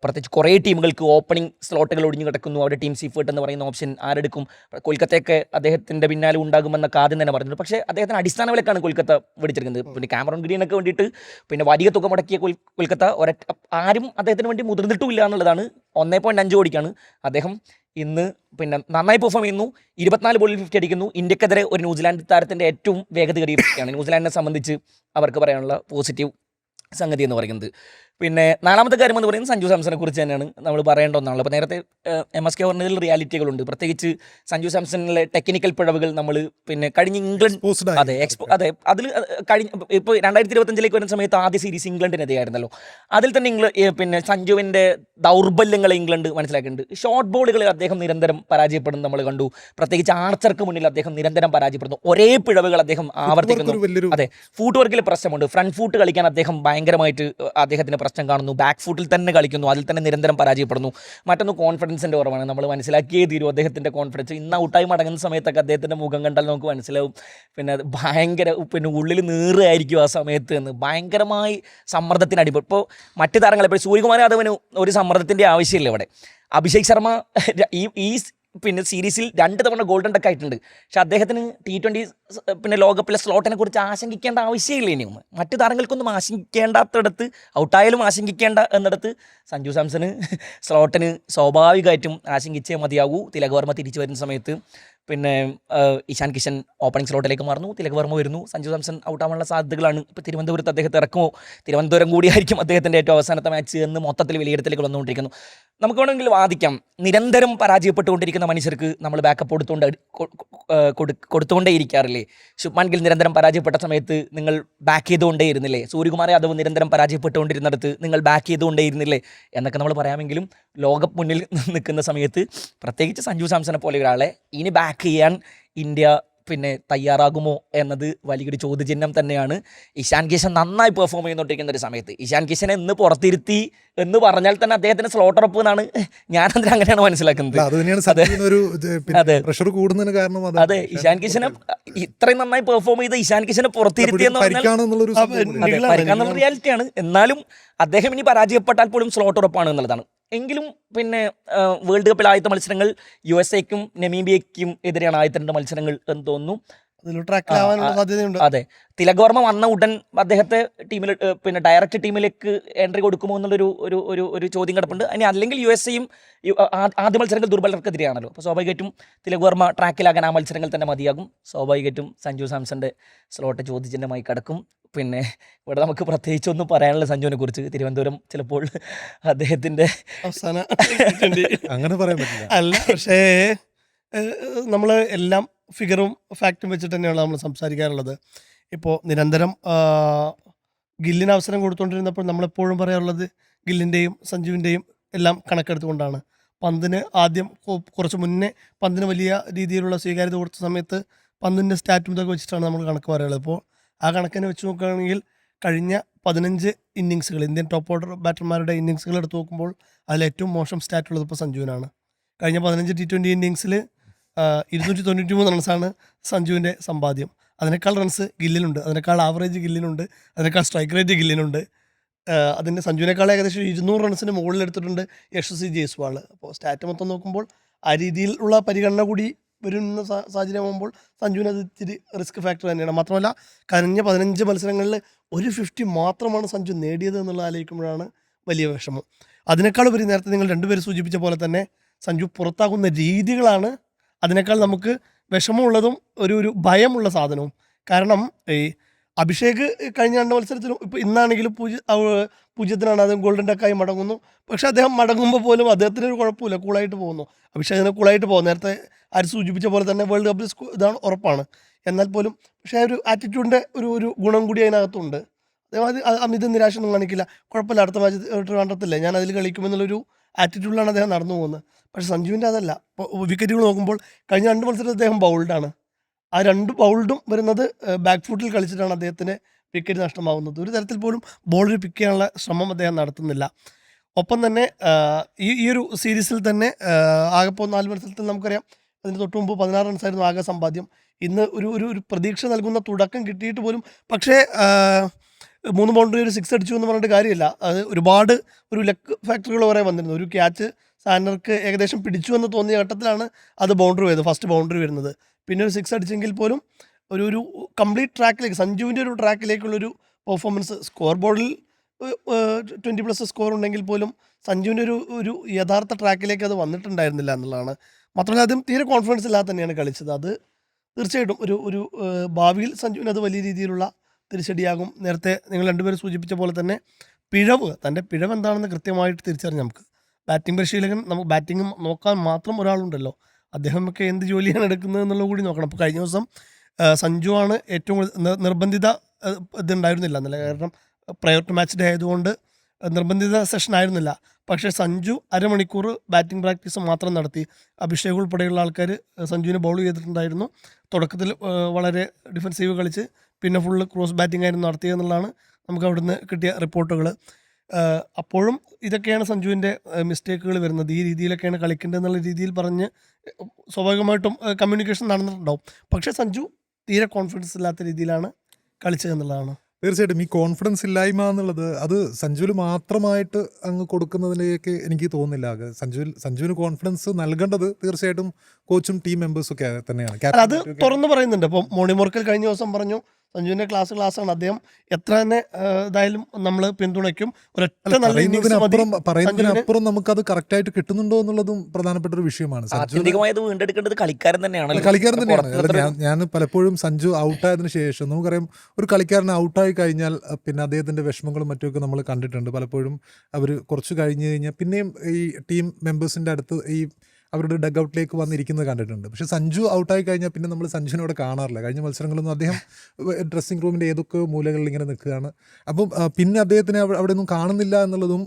പ്രത്യേകിച്ച് കുറേ ടീമുകൾക്ക് ഓപ്പണിംഗ് സ്ലോട്ടുകൾ ഒഴിഞ്ഞു കിടക്കുന്നു, അവിടെ ടീം സീഫേർട്ട് എന്ന് പറയുന്ന ഓപ്ഷൻ ആരെടുക്കും, കൊൽക്കത്തയൊക്കെ അദ്ദേഹത്തിൻ്റെ പിന്നാലെ ഉണ്ടാകുമെന്നൊക്കെ ആദ്യം തന്നെ പറഞ്ഞിട്ടുണ്ട്. പക്ഷേ അദ്ദേഹത്തിന് അടിസ്ഥാന വിലക്കാണ് കൊൽക്കത്ത പിടിച്ചിരിക്കുന്നത്. പിന്നെ കാമറോൺ ഗ്രീനൊക്കെ വേണ്ടിയിട്ട് പിന്നെ വലിയ തുക മുടക്കിയ കൊൽക്കത്ത ആരും അദ്ദേഹത്തിന് വേണ്ടി മുതിർന്നിട്ടുമില്ല എന്നുള്ളതാണ്. 1.5 കോടിക്കാണ് അദ്ദേഹം ഇന്ന് പിന്നെ നന്നായി പെർഫോം ചെയ്യുന്നു. 24 ബോളിൽ 50 അടിക്കുന്നു. ഇന്ത്യക്കെതിരെ ഒരു ന്യൂസിലാൻഡ് താരത്തിൻ്റെ ഏറ്റവും വേഗതയേറിയ ന്യൂസിലാൻഡിനെ സംബന്ധിച്ച് അവർക്ക് പറയാനുള്ള പോസിറ്റീവ് സംഗതി എന്ന് പറയുന്നത്. പിന്നെ നാലാമത്തെ കാര്യം എന്ന് പറയുന്നത് സഞ്ജു സാംസനെ കുറിച്ച് തന്നെയാണ് നമ്മൾ പറയേണ്ട ഒന്നാണല്ലോ. അപ്പോൾ നേരത്തെ MSK പറഞ്ഞതിൽ റിയാലിറ്റികളുണ്ട്. പ്രത്യേകിച്ച് സഞ്ജു സാംസണിലെ ടെക്നിക്കൽ പിഴവുകൾ നമ്മൾ പിന്നെ കഴിഞ്ഞ ഇംഗ്ലണ്ട് Exposed ആയി. അതെ അതിൽ കഴിഞ്ഞ ഇപ്പോൾ 2025 വരുന്ന സമയത്ത് ആദ്യ സീരീസ് ഇംഗ്ലണ്ടിനെതിരായിരുന്നല്ലോ. അതിൽ തന്നെ പിന്നെ സഞ്ജുവിൻ്റെ ദൗർബല്യങ്ങൾ ഇംഗ്ലണ്ട് മനസ്സിലാക്കിയിട്ടുണ്ട്. ഷോർട്ട് ബോളുകളിൽ അദ്ദേഹം നിരന്തരം പരാജയപ്പെടുന്നു നമ്മൾ കണ്ടു. പ്രത്യേകിച്ച് ആർച്ചർക്ക് മുന്നിൽ അദ്ദേഹം നിരന്തരം പരാജയപ്പെടുന്നു. ഒരേ പിഴവുകൾ അദ്ദേഹം ആവർത്തിക്കുന്നു. അതെ, ഫൂട്ട് വർക്കിൽ പ്രശ്നമുണ്ട്. ഫ്രണ്ട് ഫൂട്ട് കളിക്കാൻ അദ്ദേഹം ഭയങ്കരമായിട്ട് അദ്ദേഹത്തിന് പ്രശ്നം കാണുന്നു. ബാക്ക് ഫൂട്ടിൽ തന്നെ കളിക്കുന്നു, അതിൽ തന്നെ നിരന്തരം പരാജയപ്പെടുന്നു. മറ്റൊന്ന് കോൺഫിഡൻസിൻ്റെ കുറവാണ്. നമ്മൾ മനസ്സിലാക്കിയേ തീരും അദ്ദേഹത്തിൻ്റെ കോൺഫിഡൻസ്. ഇന്ന് ഔട്ടായി മടങ്ങുന്ന സമയത്തൊക്കെ അദ്ദേഹത്തിൻ്റെ മുഖം കണ്ടാൽ നമുക്ക് മനസ്സിലാവും. പിന്നെ അത് ഭയങ്കര പിന്നെ ഉള്ളിൽ നീറുകയായിരിക്കും ആ സമയത്ത് എന്ന്. ഭയങ്കരമായി സമ്മർദ്ദത്തിന് അടിപൊളി. ഇപ്പോൾ മറ്റു താരങ്ങൾ ഇപ്പോൾ സൂര്യകുമാർ യാദവിന് ഒരു സമ്മർദ്ദത്തിൻ്റെ ആവശ്യമില്ല ഇവിടെ. അഭിഷേക് ശർമ്മ ഈ പിന്നെ സീരീസിൽ 2 തവണ ഗോൾഡൻ ഡക്ക് ആയിട്ടുണ്ട്. പക്ഷെ അദ്ദേഹത്തിന് T20 പിന്നെ ലോകകപ്പിലെ സ്ലോട്ടിനെ കുറിച്ച് ആശങ്കിക്കേണ്ട ആവശ്യമില്ല. ഇനിയും മറ്റു താരങ്ങൾക്കൊന്നും ആശങ്കിക്കേണ്ടാത്തടത്ത്, ഔട്ടായാലും ആശങ്കിക്കേണ്ട എന്നിടത്ത് സഞ്ജു സാംസണ് സ്ലോട്ടിന് സ്വാഭാവികമായിട്ടും ആശങ്കിച്ചേ മതിയാകൂ. തിലക് വർമ്മ തിരിച്ചു വരുന്ന സമയത്ത് പിന്നെ ഇഷാൻ കിഷൻ ഓപ്പണിംഗ് സ്ലോട്ടിലേക്ക് മാറുന്നു, തിലക് വർമ്മ വരുന്നു. സഞ്ജു സാംസൺ ഔട്ടാവാനുള്ള സാധ്യതകളാണ്. ഇപ്പോൾ തിരുവനന്തപുരത്ത് അദ്ദേഹത്തെ ഇറക്കുമോ, തിരുവനന്തപുരം കൂടിയായിരിക്കും അദ്ദേഹത്തിൻ്റെ ഏറ്റവും അവസാനത്തെ മാച്ച് എന്ന് മൊത്തത്തിൽ വിലയിരുത്തലേക്ക് വന്നുകൊണ്ടിരിക്കുന്നു. നമുക്ക് വേണമെങ്കിൽ വാദിക്കാം, നിരന്തരം പരാജയപ്പെട്ടുകൊണ്ടിരിക്കുന്ന മനുഷ്യർക്ക് നമ്മൾ ബാക്കപ്പ് കൊടുത്തുകൊണ്ടേ ഇരിക്കാറില്ലേ? ശുഭ്മാൻ ഗിൽ നിരന്തരം പരാജയപ്പെട്ട സമയത്ത് നിങ്ങൾ ബാക്ക് ചെയ്തുകൊണ്ടേ ഇരുന്നില്ലേ? സൂര്യകുമാർ യാദവ് നിരന്തരം പരാജയപ്പെട്ടുകൊണ്ടിരുന്നിടത്ത് നിങ്ങൾ ബാക്ക് ചെയ്തുകൊണ്ടേ ഇരുന്നില്ലേ എന്നൊക്കെ നമ്മൾ പറയാമെങ്കിലും ലോകകപ്പ് മുന്നിൽ നിൽക്കുന്ന സമയത്ത് പ്രത്യേകിച്ച് സഞ്ജു സാംസനെ പോലെ ഒരാളെ ഇനി ബാക്ക് ചെയ്യാൻ ഇന്ത്യ പിന്നെ തയ്യാറാകുമോ എന്നത് വലിയൊരു ചോദ്യചിഹ്നം തന്നെയാണ്. ഇഷാൻ കിഷൻ നന്നായി പെർഫോം ചെയ്തുകൊണ്ടിരിക്കുന്ന ഒരു സമയത്ത് ഇഷാൻ കിഷനെ എന്ന് പുറത്തിരുത്തി എന്ന് പറഞ്ഞാൽ തന്നെ അദ്ദേഹത്തിന് സ്ലോട്ട് ഉറപ്പ് എന്നാണ് ഞാനതിന് അങ്ങനെയാണ് മനസ്സിലാക്കുന്നത്. അതെ, ഇഷാൻ കിഷനെ ഇത്രയും നന്നായി പെർഫോം ചെയ്ത ഇഷാൻ കിഷനെ പുറത്തിരുത്തി എന്ന് പറഞ്ഞാൽ റിയാലിറ്റിയാണ്. എന്നാലും അദ്ദേഹം ഇനി പരാജയപ്പെട്ടാൽ പോലും സ്ലോട്ട് ഉറപ്പാണ് എന്നുള്ളതാണ്. എങ്കിലും പിന്നെ വേൾഡ് കപ്പിൽ ആദ്യത്തെ മത്സരങ്ങൾ USA-ക്കും നമീബിയയ്ക്കും എതിരെയാണ് ആദ്യത്തെ 2 മത്സരങ്ങൾ എന്ന് തോന്നുന്നു. അതെ, തിലക് വർമ്മ വന്ന ഉടൻ അദ്ദേഹത്തെ ടീമിൽ പിന്നെ ഡയറക്റ്റ് ടീമിലേക്ക് എൻട്രി കൊടുക്കുമോ എന്നുള്ളൊരു ഒരു ചോദ്യം കിടപ്പുണ്ട്. ഇനി അല്ലെങ്കിൽ USA-യും ആദ്യ മത്സരങ്ങൾ ദുർബലർക്കെതിരെയാണല്ലോ. അപ്പോൾ സ്വാഭാവികമായിട്ടും തിലക് വർമ്മ ട്രാക്കിലാകാൻ ആ മത്സരങ്ങൾ തന്നെ മതിയാകും. സ്വാഭാവികമായിട്ടും സഞ്ജു സാംസന്റെ സ്ലോട്ട് ചോദ്യചിഹ്നമായി കിടക്കും. പിന്നെ ഇവിടെ നമുക്ക് പ്രത്യേകിച്ചൊന്നും പറയാനുള്ള സഞ്ജുവിനെ കുറിച്ച്. തിരുവനന്തപുരം ചിലപ്പോൾ അദ്ദേഹത്തിൻ്റെ അവസാന അങ്ങനെ പറയാൻ പറ്റില്ല. അല്ല, പക്ഷേ നമ്മൾ എല്ലാം ഫിഗറും ഫാക്റ്റും വെച്ചിട്ട് തന്നെയാണ് നമ്മൾ സംസാരിക്കാറുള്ളത്. ഇപ്പോൾ നിരന്തരം ഗില്ലിന് അവസരം കൊടുത്തുകൊണ്ടിരുന്നപ്പോൾ നമ്മളെപ്പോഴും പറയാറുള്ളത് ഗില്ലിൻ്റെയും സഞ്ജുവിൻ്റെയും എല്ലാം കണക്കെടുത്തുകൊണ്ടാണ്. പന്തിന് ആദ്യം കുറച്ച് മുന്നേ പന്തിന് വലിയ രീതിയിലുള്ള സ്വീകാര്യത കൊടുത്ത സമയത്ത് പന്തിൻ്റെ സ്റ്റാറ്റും ഇതൊക്കെ വെച്ചിട്ടാണ് നമ്മൾ കണക്ക് പറയാറുള്ളത്. ഇപ്പോൾ ആ കണക്കിനെ വെച്ച് നോക്കുകയാണെങ്കിൽ കഴിഞ്ഞ 15 ഇന്നിങ്സുകൾ ഇന്ത്യൻ ടോപ്പ് ഓർഡർ ബാറ്റർമാരുടെ ഇന്നിങ്സുകൾ എടുത്ത് നോക്കുമ്പോൾ അതിൽ ഏറ്റവും മോശം സ്റ്റാറ്റ് ഉള്ളത് ഇപ്പോൾ സഞ്ജുവിനാണ്. കഴിഞ്ഞ 15 T20 ഇന്നിങ്സിൽ 293 റൺസാണ് സഞ്ജുവിൻ്റെ സമ്പാദ്യം. അതിനേക്കാൾ റൺസ് ഗില്ലിനുണ്ട്, അതിനേക്കാൾ ആവറേജ് ഗില്ലിനുണ്ട്, അതിനേക്കാൾ സ്ട്രൈക്ക് റേറ്റ് ഗില്ലിനുണ്ട്. അതിൻ്റെ സഞ്ജുവിനേക്കാൾ ഏകദേശം 200 റൺസിന് മുകളിലെടുത്തിട്ടുണ്ട് യശസ്വി ജയ്സ്വാൾ. അപ്പോൾ സ്റ്റാറ്റ് മൊത്തം നോക്കുമ്പോൾ ആ രീതിയിലുള്ള പരിഗണന കൂടി വരുന്ന സാഹചര്യമാകുമ്പോൾ സഞ്ജുവിന് അത് ഇത്തിരി റിസ്ക് ഫാക്ടർ തന്നെയാണ്. മാത്രമല്ല കഴിഞ്ഞ 15 മത്സരങ്ങളിൽ ഒരു 50 മാത്രമാണ് സഞ്ജു നേടിയത് എന്നുള്ളത് ആലോചിക്കുമ്പോഴാണ് വലിയ വിഷമം. അതിനേക്കാൾ ഉപരി നേരത്തെ നിങ്ങൾ 2 പേര് സൂചിപ്പിച്ച പോലെ തന്നെ സഞ്ജു പുറത്താകുന്ന രീതികളാണ് അതിനേക്കാൾ നമുക്ക് വിഷമമുള്ളതും ഒരു ഭയമുള്ള സാധനവും. കാരണം ഈ അഭിഷേക് കഴിഞ്ഞ 2 മത്സരത്തിലും ഇപ്പോൾ ഇന്നാണെങ്കിലും 0-0 അത് ഗോൾഡൻ ഡക്കായി മടങ്ങുന്നു. പക്ഷേ അദ്ദേഹം മടങ്ങുമ്പോൾ പോലും അദ്ദേഹത്തിന് ഒരു കുഴപ്പമില്ല, കൂളായിട്ട് പോകുന്നു. അഭിഷേകിന് കൂളായിട്ട് പോകും. നേരത്തെ ആര് സൂചിപ്പിച്ച പോലെ തന്നെ വേൾഡ് കപ്പിൽ ഇതാണ് ഉറപ്പാണ്. എന്നാൽ പോലും പക്ഷേ ഒരു ആറ്റിറ്റ്യൂഡിൻ്റെ ഒരു ഗുണം കൂടി അതിനകത്തുണ്ട്. അദ്ദേഹം അത് അമിത നിരാശ ഒന്നും കാണിക്കില്ല. കുഴപ്പമില്ല, അടുത്ത മാച്ച് കണ്ടത്തില്ലേ, ഞാൻ അതിൽ കളിക്കുമെന്നുള്ളൊരു ആറ്റിറ്റ്യൂഡിലാണ് അദ്ദേഹം നടന്നു പോകുന്നത്. പക്ഷേ സഞ്ജുവിൻ്റെ അതല്ല. ഇപ്പോൾ വിക്കറ്റുകൾ നോക്കുമ്പോൾ കഴിഞ്ഞ 2 മത്സരത്തിൽ അദ്ദേഹം ബൗൾഡാണ്. ആ 2 ബൗൾഡും വരുന്നത് ബാക്ക് ഫുട്ടിൽ കളിച്ചിട്ടാണ് അദ്ദേഹത്തിന് വിക്കറ്റ് നഷ്ടമാകുന്നത്. ഒരു തരത്തിൽ പോലും ബോളർ പിക്ക് ചെയ്യാനുള്ള ശ്രമം അദ്ദേഹം നടത്തുന്നില്ല. ഒപ്പം തന്നെ ഈ ഒരു സീരീസിൽ തന്നെ ആകെപ്പോൾ 4 മത്സരത്തിൽ നമുക്കറിയാം അതിന് തൊട്ട് മുമ്പ് 16 റൺസായിരുന്നു ആകെ സമ്പാദ്യം. ഇന്ന് ഒരു പ്രതീക്ഷ നൽകുന്ന തുടക്കം കിട്ടിയിട്ട് പോലും പക്ഷേ 3 ബൗണ്ടറി ഒരു 6 അടിച്ചു എന്ന് പറഞ്ഞിട്ട് കാര്യമില്ല. അത് ഒരുപാട് ഒരു ലക്ക് ഫാക്ടറികൾ വരെ വന്നിരുന്നു. ഒരു ക്യാച്ച് സാനർക്ക് ഏകദേശം പിടിച്ചു എന്ന് തോന്നിയ ഘട്ടത്തിലാണ് അത് ബൗണ്ടറി വരുന്നത്, ഫസ്റ്റ് ബൗണ്ടറി വരുന്നത്. പിന്നെ ഒരു 6 അടിച്ചെങ്കിൽ പോലും ഒരു കംപ്ലീറ്റ് ട്രാക്കിലേക്ക് സഞ്ജുവിൻ്റെ ഒരു ട്രാക്കിലേക്കുള്ളൊരു പെർഫോമൻസ് സ്കോർ ബോർഡിൽ 20+ സ്കോർ ഉണ്ടെങ്കിൽ പോലും സഞ്ജുവിൻ്റെ ഒരു യഥാർത്ഥ ട്രാക്കിലേക്ക് അത് വന്നിട്ടുണ്ടായിരുന്നില്ല എന്നുള്ളതാണ്. മാത്രമല്ല അതും തീരെ കോൺഫിഡൻസ് ഇല്ലാതെ തന്നെയാണ് കളിച്ചത്. അത് തീർച്ചയായിട്ടും ഒരു ഭാവിയിൽ സഞ്ജുവിന് അത് വലിയ രീതിയിലുള്ള തിരിച്ചടിയാകും. നേരത്തെ നിങ്ങൾ 2 പേരും സൂചിപ്പിച്ച പോലെ തന്നെ തൻ്റെ പിഴവ് എന്താണെന്ന് കൃത്യമായിട്ട് തിരിച്ചറിഞ്ഞ് നമുക്ക് ബാറ്റിംഗ് പരിശീലകൻ നമുക്ക് ബാറ്റിംഗ് നോക്കാൻ മാത്രം ഒരാളുണ്ടല്ലോ, അദ്ദേഹമൊക്കെ എന്ത് ജോലിയാണ് എടുക്കുന്നത് എന്നുള്ളത് കൂടി നോക്കണം. അപ്പോൾ കഴിഞ്ഞ ദിവസം സഞ്ജു ആണ് ഏറ്റവും കൂടുതൽ നിർബന്ധിത ഇതുണ്ടായിരുന്നില്ല എന്നല്ല, കാരണം പ്രയർ ടു മാച്ച് ഡേ ആയതുകൊണ്ട് നിർബന്ധിത സെഷൻ ആയിരുന്നില്ല. പക്ഷേ സഞ്ജു അരമണിക്കൂർ ബാറ്റിംഗ് പ്രാക്ടീസ് മാത്രം നടത്തി. അഭിഷേക് ഉൾപ്പെടെയുള്ള ആൾക്കാർ സഞ്ജുവിനെ ബൗൾ ചെയ്തിട്ടുണ്ടായിരുന്നു. തുടക്കത്തിൽ വളരെ ഡിഫൻസീവ് കളിച്ച് പിന്നെ ഫുള്ള് ക്രോസ് ബാറ്റിംഗ് ആയിരുന്നു നടത്തിയതെന്നുള്ളതാണ് നമുക്ക് അവിടുന്ന് കിട്ടിയ റിപ്പോർട്ടുകൾ. അപ്പോഴും ഇതൊക്കെയാണ് സഞ്ജുവിൻ്റെ മിസ്റ്റേക്കുകൾ വരുന്നത്, ഈ രീതിയിലൊക്കെയാണ് കളിക്കേണ്ടത് എന്നുള്ള രീതിയിൽ പറഞ്ഞ് സ്വാഭാവികമായിട്ടും കമ്മ്യൂണിക്കേഷൻ നടന്നിട്ടുണ്ടാവും. പക്ഷേ സഞ്ജു തീരെ കോൺഫിഡൻസ് ഇല്ലാത്ത രീതിയിലാണ് കളിച്ചതെന്നുള്ളതാണ്. തീർച്ചയായിട്ടും ഈ കോൺഫിഡൻസ് ഇല്ലായ്മ എന്നുള്ളത് അത് സഞ്ജുവിൽ മാത്രമായിട്ട് അങ്ങ് കൊടുക്കുന്നതിലേക്ക് എനിക്ക് തോന്നുന്നില്ല. സഞ്ജുവിന് കോൺഫിഡൻസ് നൽകേണ്ടത് തീർച്ചയായിട്ടും കോച്ചും ടീം മെമ്പേഴ്സും ഒക്കെ തന്നെയാണ്. അത് തുറന്നു പറയുന്നുണ്ട്. ഇപ്പോൾ മോണി മോർക്കൽ കഴിഞ്ഞ ദിവസം പറഞ്ഞു സഞ്ജുവിൻ്റെ ക്ലാസ്സാണ്, അദ്ദേഹം എത്ര തന്നെ ഇതായാലും നമ്മൾ പിന്തുണയ്ക്കും. ഒരൊറ്റ നല്ല ഇന്നിങ്സ് മതി. പറയുന്നതിനപ്പുറം നമുക്കത് കറക്റ്റായിട്ട് കിട്ടുന്നുണ്ടോ എന്നുള്ളതും പ്രധാനപ്പെട്ട ഒരു വിഷയമാണ്. ആത്യന്തികമായത് വീണ്ടെടുക്കേണ്ടത് കളിക്കാരൻ തന്നെയാണ്. കളിക്കാരൻ തന്നെയാണ്. ഞാൻ പലപ്പോഴും സഞ്ജു ഔട്ടായതിനു ശേഷം നമുക്കറിയാം, ഒരു കളിക്കാരൻ ഔട്ടായി കഴിഞ്ഞാൽ പിന്നെ അദ്ദേഹത്തിൻ്റെ വിഷമങ്ങളും മറ്റുമൊക്കെ നമ്മൾ കണ്ടിട്ടുണ്ട്. പലപ്പോഴും അവർ കുറച്ച് കഴിഞ്ഞ് കഴിഞ്ഞാൽ പിന്നെയും ഈ ടീം മെമ്പേഴ്സിൻ്റെ അടുത്ത് ഈ അവരുടെ ഡഗ് ഔട്ടിലേക്ക് വന്നിരിക്കുന്നത് കണ്ടിട്ടുണ്ട്. പക്ഷേ സഞ്ജു ഔട്ടായി കഴിഞ്ഞാൽ പിന്നെ നമ്മൾ സഞ്ജുവിനോട് കാണാറില്ല. കഴിഞ്ഞ മത്സരങ്ങളൊന്നും അദ്ദേഹം ഡ്രസ്സിംഗ് റൂമിൻ്റെ ഏതൊക്കെ മൂലകളിൽ ഇങ്ങനെ നിൽക്കുകയാണ്. അപ്പം പിന്നെ അദ്ദേഹത്തിനെ അവിടെ ഒന്നും കാണുന്നില്ല എന്നുള്ളതും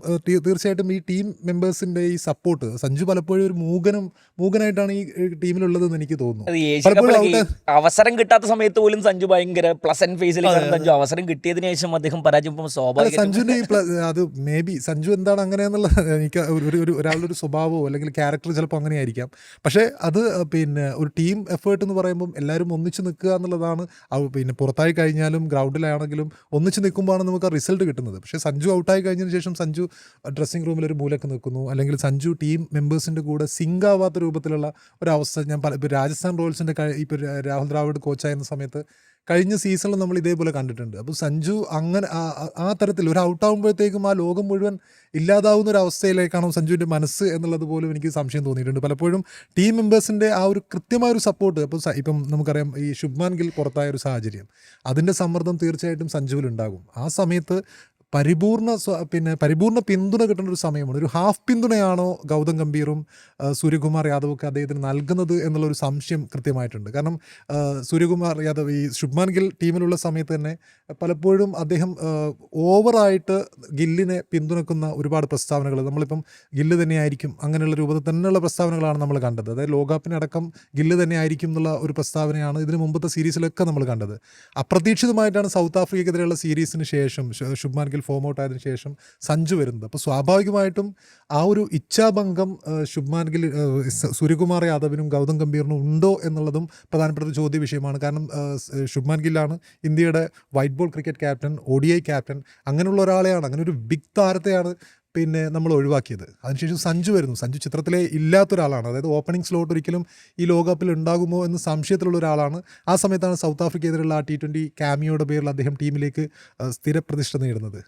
തീർച്ചയായിട്ടും ഈ ടീം മെമ്പേഴ്സിൻ്റെ ഈ സപ്പോർട്ട്, സഞ്ജു പലപ്പോഴും ഒരു മൂകനായിട്ടാണ് ഈ ടീമിലുള്ളതെന്ന് എനിക്ക് തോന്നുന്നു. അവസരം കിട്ടാത്ത സമയത്ത് പോലും സഞ്ജു ഭയങ്കര പ്ലസന്റ് ഫേസിൽ സഞ്ജു അവസരം കിട്ടിയതിനു ശേഷം അദ്ദേഹം പരാജയം സ്വാഭാവിക. സഞ്ജുവിൻ്റെ അത് മേ ബി സഞ്ജു എന്താണ് അങ്ങനെയെന്നുള്ളത് എനിക്ക് ഒരാളുടെ ഒരു സ്വഭാവമോ അല്ലെങ്കിൽ ക്യാരക്ടർ ചിലപ്പോൾ അങ്ങനെ ആയിരിക്കാം. പക്ഷേ അത് പിന്നെ ഒരു ടീം എഫേർട്ട് എന്ന് പറയുമ്പം എല്ലാവരും ഒന്നിച്ച് നിൽക്കുക എന്നുള്ളതാണ്. പിന്നെ പുറത്തായി കഴിഞ്ഞാലും ഗ്രൗണ്ടിലാണെങ്കിലും ഒന്നിച്ച് നിൽക്കുമ്പോഴാണ് നമുക്ക് ആ റിസൾട്ട് കിട്ടുന്നത്. പക്ഷേ സഞ്ജു ഔട്ടായി കഴിഞ്ഞതിന് ശേഷം സഞ്ജു ഡ്രസ്സിംഗ് റൂമിൽ ഒരു മൂലക്ക് നിൽക്കുന്നു, അല്ലെങ്കിൽ സഞ്ജു ടീം മെമ്പേഴ്സിൻ്റെ കൂടെ സിങ്ക് ആവാത്ത രൂപത്തിലുള്ള ഒരവസ്ഥ ഞാൻ ഇപ്പോൾ രാജസ്ഥാൻ റോയൽസിൻ്റെ ഇപ്പോൾ രാഹുൽ ദ്രാവിഡ് കോച്ചായിരുന്ന സമയത്ത് കഴിഞ്ഞ സീസണിൽ നമ്മൾ ഇതേപോലെ കണ്ടിട്ടുണ്ട്. അപ്പോൾ സഞ്ജു അങ്ങനെ ആ തരത്തിൽ ഒരു ഔട്ടാകുമ്പോഴത്തേക്കും ആ ലോകം മുഴുവൻ ഇല്ലാതാവുന്ന ഒരു അവസ്ഥയിലേക്കാണോ സഞ്ജുവിൻ്റെ മനസ്സ് എന്നുള്ളത് പോലും എനിക്ക് സംശയം തോന്നിയിട്ടുണ്ട്. പലപ്പോഴും ടീം മെമ്പേഴ്സിൻ്റെ ആ ഒരു കൃത്യമായൊരു സപ്പോർട്ട്, അപ്പോൾ ഇപ്പം നമുക്കറിയാം ഈ ശുഭ്മാൻ ഗിൽ പുറത്തായ ഒരു സാഹചര്യം, അതിൻ്റെ സമ്മർദ്ദം തീർച്ചയായിട്ടും സഞ്ജുവിലുണ്ടാകും. ആ സമയത്ത് പരിപൂർണ്ണ പിന്തുണ കിട്ടുന്ന ഒരു സമയമാണ്. ഒരു ഹാഫ് പിന്തുണയാണോ ഗൗതം ഗംഭീറും സൂര്യകുമാർ യാദവും ഒക്കെ അദ്ദേഹത്തിന് നൽകുന്നത് എന്നുള്ളൊരു സംശയം കൃത്യമായിട്ടുണ്ട്. കാരണം സൂര്യകുമാർ യാദവ് ഈ ശുഭ്മാൻ ഗിൽ ടീമിലുള്ള സമയത്ത് തന്നെ പലപ്പോഴും അദ്ദേഹം ഓവറായിട്ട് ഗില്ലിനെ പിന്തുണക്കുന്ന ഒരുപാട് പ്രസ്താവനകൾ, നമ്മളിപ്പം ഗില്ല് തന്നെയായിരിക്കും അങ്ങനെയുള്ള രൂപത്തിൽ തന്നെയുള്ള പ്രസ്താവനകളാണ് നമ്മൾ കണ്ടത്. അതായത് ലോകകപ്പിനടക്കം ഗില്ല് തന്നെ ആയിരിക്കും എന്നുള്ള ഒരു പ്രസ്താവനയാണ് ഇതിന് മുമ്പത്തെ സീരീസിലൊക്കെ നമ്മൾ കണ്ടത്. അപ്രതീക്ഷിതമായിട്ടാണ് സൗത്ത് ആഫ്രിക്കയ്ക്കെതിരെയുള്ള സീരീസിന് ശേഷം ശുഭ്മാൻ ഗിൽ ഫോം ഔട്ട് ആയതിനു ശേഷം സഞ്ജു വരുന്നത്. അപ്പോൾ സ്വാഭാവികമായിട്ടും ആ ഒരു ഇച്ഛാഭംഗം ശുഭ്മാൻ ഗിൽ സൂര്യകുമാർ യാദവിനും ഗൗതം ഗംഭീറിനും ഉണ്ടോ എന്നുള്ളതും പ്രധാനപ്പെട്ട ഒരു ചോദ്യ വിഷയമാണ്. കാരണം ശുഭ്മാൻ ഗില്ലാണ് ഇന്ത്യയുടെ white ball cricket captain, ODI captain, അങ്ങനെയുള്ള ഒരാളെയാണ്, അങ്ങനെ ഒരു ബിഗ് താരത്തെയാണ് പിന്നെ നമ്മൾ ഒഴിവാക്കിയത്. അതിനുശേഷം സഞ്ജു വരുന്നു. സഞ്ജു ചിത്രത്തിലെ ഇല്ലാത്തൊരാളാണ്. അതായത് ഓപ്പണിംഗ് സ്ലോട്ട് ഒരിക്കലും ഈ ലോകകപ്പിൽ ഉണ്ടാകുമോ എന്ന് സംശയത്തിലുള്ള ഒരാളാണ്. ആ സമയത്താണ് സൗത്ത് ആഫ്രിക്കയെതിരെയുള്ള ആ T20 ക്യാമിയോയുടെ പേരിൽ അദ്ദേഹം ടീമിലേക്ക് സ്ഥിരപ്രതിഷ്ഠ നേടുന്നത്.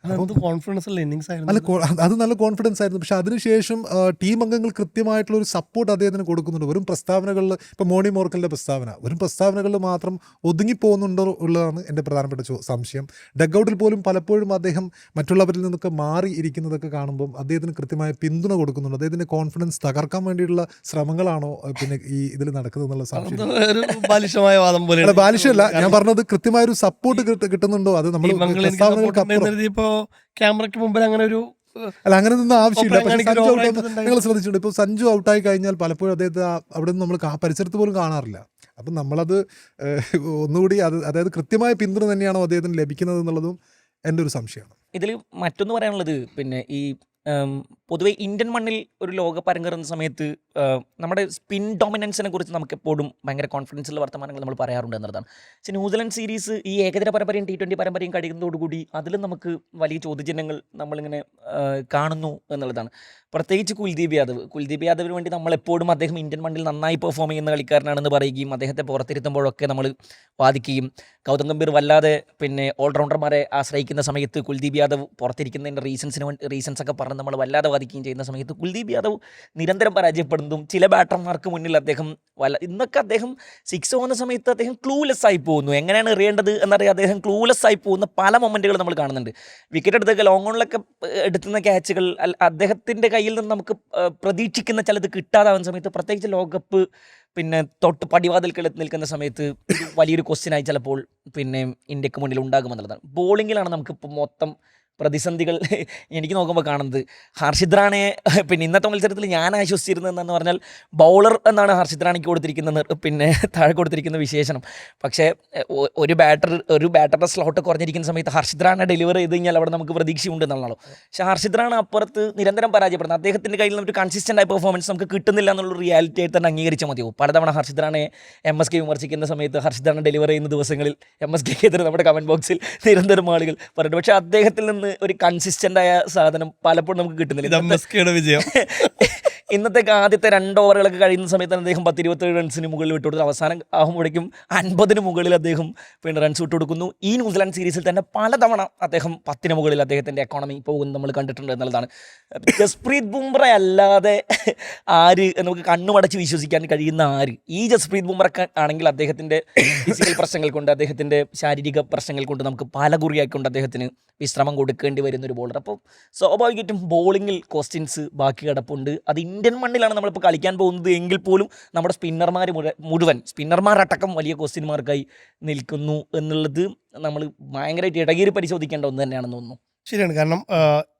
അത് നല്ല കോൺഫിഡൻസ് ആയിരുന്നു. പക്ഷേ അതിനുശേഷം ടീം അംഗങ്ങൾ കൃത്യമായിട്ടുള്ള ഒരു സപ്പോർട്ട് അദ്ദേഹത്തിന് കൊടുക്കുന്നുണ്ട്. വെറും പ്രസ്താവനകളിൽ ഇപ്പോൾ മോണി മോർക്കലിൻ്റെ പ്രസ്താവന വെറും പ്രസ്താവനകളിൽ മാത്രം ഒതുങ്ങിപ്പോകുന്നുണ്ടോ ഉള്ളതാണ് എൻ്റെ പ്രധാനപ്പെട്ട സംശയം. ഡഗ്ഔട്ടിൽ പോലും പലപ്പോഴും അദ്ദേഹം മറ്റുള്ളവരിൽ നിന്നൊക്കെ മാറി ഇരിക്കുന്നതൊക്കെ കാണുമ്പോൾ അദ്ദേഹത്തിന് കൃത്യമായ പിന്തുണ കൊടുക്കുന്നുണ്ട്. അദ്ദേഹത്തിന്റെ കോൺഫിഡൻസ് തകർക്കാൻ വേണ്ടിയിട്ടുള്ള ശ്രമങ്ങളാണോ പിന്നെ ഈ ഇതിൽ നടക്കുന്നത് എന്നുള്ള സംശയം. ബാലിശമല്ല, ഞാൻ പറഞ്ഞത് കൃത്യമായ ഒരു സപ്പോർട്ട് കിട്ടുന്നുണ്ടോ. അത് നമ്മൾ ക്യാമറയ്ക്ക് മുമ്പിൽ അങ്ങനെ ഒരു അല്ല അങ്ങനെ ഒന്നും ആവശ്യമില്ല. പക്ഷേ സഞ്ജു ഔട്ട് നിങ്ങൾ ശ്രദ്ധിച്ചിട്ടുണ്ട്, ഇപ്പോൾ സഞ്ജു ഔട്ടായി കഴിഞ്ഞാൽ പലപ്പോഴും അദ്ദേഹത്തെ അവിടെ നിന്ന് നമ്മൾ പരിസരത്ത് പോലും കാണാറില്ല. അപ്പം നമ്മളത് ഒന്നുകൂടി അതായത് കൃത്യമായ പിന്തുണ തന്നെയാണോ അദ്ദേഹത്തിന് ലഭിക്കുന്നത് എന്നുള്ളതും എൻ്റെ ഒരു സംശയമാണ്. ഇതിൽ മറ്റൊന്ന് പറയാനുള്ളത്, പിന്നെ ഈ പൊതുവെ ഇന്ത്യൻ മണ്ണിൽ ഒരു ലോകകപ്പ് അരങ്ങേറുന്ന സമയത്ത് നമ്മുടെ സ്പിൻ ഡോമിനൻസിനെ കുറിച്ച് നമുക്കെപ്പോഴും ഭയങ്കര കോൺഫിഡൻസുള്ള വർത്തമാനങ്ങൾ നമ്മൾ പറയാറുണ്ട് എന്നുള്ളതാണ്. പക്ഷേ ന്യൂസിലൻഡ് സീരീസ് ഈ ഏകദിന പരമ്പരയും T20 പരമ്പരയും കഴിയുന്നതോടുകൂടി അതിലും നമുക്ക് വലിയ ചോദ്യചിഹ്നങ്ങൾ നമ്മളിങ്ങനെ കാണുന്നു എന്നുള്ളതാണ്. പ്രത്യേകിച്ച് കുൽദീപ് യാദവിന് വേണ്ടി നമ്മളെപ്പോഴും അദ്ദേഹം ഇന്ത്യൻ മണ്ണിൽ നന്നായി പെർഫോം ചെയ്യുന്ന കളിക്കാരനാണെന്ന് പറയുകയും അദ്ദേഹത്തെ പുറത്തിരുത്തുമ്പോഴൊക്കെ നമ്മൾ വാദിക്കുകയും ഗൗതം ഗംഭീർ വല്ലാതെ പിന്നെ ഓൾറൗണ്ടർമാരെ ആശ്രയിക്കുന്ന സമയത്ത് കുൽദീപ് യാദവ് പുറത്തിരിക്കുന്നതിൻ്റെ റീസൺസ് ഒക്കെ പറഞ്ഞ് നമ്മൾ വല്ലാതെ വാദിക്കുകയും ചെയ്യുന്ന സമയത്ത് കുൽദീപ് യാദവ് നിരന്തരം പരാജയപ്പെടുന്നതും ചില ബാറ്റർമാർക്ക് മുന്നിൽ അദ്ദേഹം ഇന്നൊക്കെ അദ്ദേഹം 6 പോകുന്ന സമയത്ത് അദ്ദേഹം ക്ലൂലെസ് ആയി പോകുന്നു, എങ്ങനെയാണ് എറിയേണ്ടത് എന്നറിയാം അദ്ദേഹം ക്ലൂലെസ് ആയി പോകുന്ന പല മൊമെൻറ്റുകൾ നമ്മൾ കാണുന്നുണ്ട്. വിക്കറ്റ് എടുത്തൊക്കെ ലോങ് ഓണിലൊക്കെ എടുത്തുന്ന ക്യാച്ചുകൾ അദ്ദേഹത്തിൻ്റെ കയ്യിൽ നിന്ന് നമുക്ക് പ്രതീക്ഷിക്കുന്ന ചിലത് കിട്ടാതാവുന്ന സമയത്ത്, പ്രത്യേകിച്ച് ലോകകപ്പ് പിന്നെ തൊട്ട് പടിവാതിൽക്കൽ നിൽക്കുന്ന സമയത്ത് വലിയൊരു ക്വസ്റ്റ്യനായി ചിലപ്പോൾ പിന്നെ ഇന്ത്യക്ക് മുന്നിൽ ഉണ്ടാകുമെന്നുള്ളതാണ്. ബോളിങ്ങിലാണ് നമുക്കിപ്പോൾ മൊത്തം പ്രതിസന്ധികൾ എനിക്ക് നോക്കുമ്പോൾ കാണുന്നത്. ഹർഷിത് റാണയെ പിന്നെ ഇന്നത്തെ മത്സരത്തിൽ ഞാൻ ആശ്വസിച്ചിരുന്നതെന്ന് പറഞ്ഞാൽ ബൗളർ എന്നാണ് ഹർഷിത് റാണയ്ക്ക് കൊടുത്തിരിക്കുന്ന പിന്നെ താഴെ കൊടുത്തിരിക്കുന്ന വിശേഷണം. പക്ഷേ ഒരു ബാറ്ററുടെ സ്ലോട്ട് കുറഞ്ഞിരിക്കുന്ന സമയത്ത് ഹർഷിത് റാണ ഡെലിവർ ചെയ്ത് കഴിഞ്ഞാൽ അവിടെ നമുക്ക് പ്രതീക്ഷയുണ്ട് എന്നുള്ളതാണോ. പക്ഷേ ഹർഷിത് റാണ അപ്പുറത്ത് നിരന്തരം പരാജയപ്പെടുന്നത്, അദ്ദേഹത്തിൻ്റെ കയ്യിൽ നിന്ന് ഒരു കൺസിസ്റ്റൻ്റ് ആയ പെർഫോമൻസ് നമുക്ക് കിട്ടുന്നില്ല എന്നുള്ള റിയാലിറ്റി ആയിട്ട് തന്നെ അംഗീകരിച്ചാൽ മതിയോ. പലതവണ ഹർഷിത് റാണയെ MSK വിമർശിക്കുന്ന സമയത്ത് ഹർഷിത് റാണ ഡെലിവർ ചെയ്യുന്ന ദിവസങ്ങളിൽ MSKക്കെതിരെ നമ്മുടെ കമൻറ്റ് ബോക്സിൽ നിരന്തരം ആളുകൾ പറയുന്നു. പക്ഷേ അദ്ദേഹത്തിൽ നിന്ന് ഒരു കൺസിസ്റ്റൻ്റ് ആയ സാധനം പലപ്പോഴും നമുക്ക് കിട്ടുന്നില്ല. വിജയം ഇന്നത്തെ ആദ്യത്തെ 2 ഓവറുകളൊക്കെ കഴിയുന്ന സമയത്ത് അദ്ദേഹം 10-27 റൺസിന് മുകളിൽ വിട്ടുകൊടുത്തു. അവസാനം ആകുമ്പോഴേക്കും 50 മുകളിൽ അദ്ദേഹം പിന്നെ റൺസ് വിട്ടുകൊടുക്കുന്നു. ഈ ന്യൂസിലാൻഡ് സീരീസിൽ തന്നെ പലതവണ അദ്ദേഹം 10 മുകളിൽ അദ്ദേഹത്തിൻ്റെ എക്കോണമി പോകുന്നത് നമ്മൾ കണ്ടിട്ടുണ്ട് എന്നുള്ളതാണ്. ജസ്പ്രീത് ബുംറ അല്ലാതെ ആര് നമുക്ക് കണ്ണുമടച്ച് വിശ്വസിക്കാൻ കഴിയുന്ന ആര്? ഈ ജസ്പ്രീത് ബുംറ ആണെങ്കിൽ അദ്ദേഹത്തിൻ്റെ ഫിസിക്കൽ പ്രശ്നങ്ങൾ കൊണ്ട്, അദ്ദേഹത്തിൻ്റെ ശാരീരിക പ്രശ്നങ്ങൾ കൊണ്ട് നമുക്ക് പല കുറിയായിക്കൊണ്ട് അദ്ദേഹത്തിന് വിശ്രമം കൊടുക്കേണ്ടി വരുന്നൊരു ബോളർ. അപ്പോൾ സ്വാഭാവികമായിട്ടും ബോളിങ്ങിൽ ക്വസ്റ്റ്യൻസ് ബാക്കി കിടപ്പുണ്ട്. അത് ഇന്ത്യൻ മണ്ണിലാണ് നമ്മളിപ്പോൾ കളിക്കാൻ പോകുന്നത് എങ്കിൽ പോലും നമ്മുടെ സ്പിന്നർമാരടക്കം വലിയ ക്വസ്റ്റ്യൻ മാർക്കായി നിൽക്കുന്നു എന്നുള്ളത് നമ്മൾ ഭയങ്കരമായിട്ട് ഇടകീറി പരിശോധിക്കേണ്ട ഒന്ന് തന്നെയാണെന്ന് തോന്നുന്നു. ശരിയാണ്. കാരണം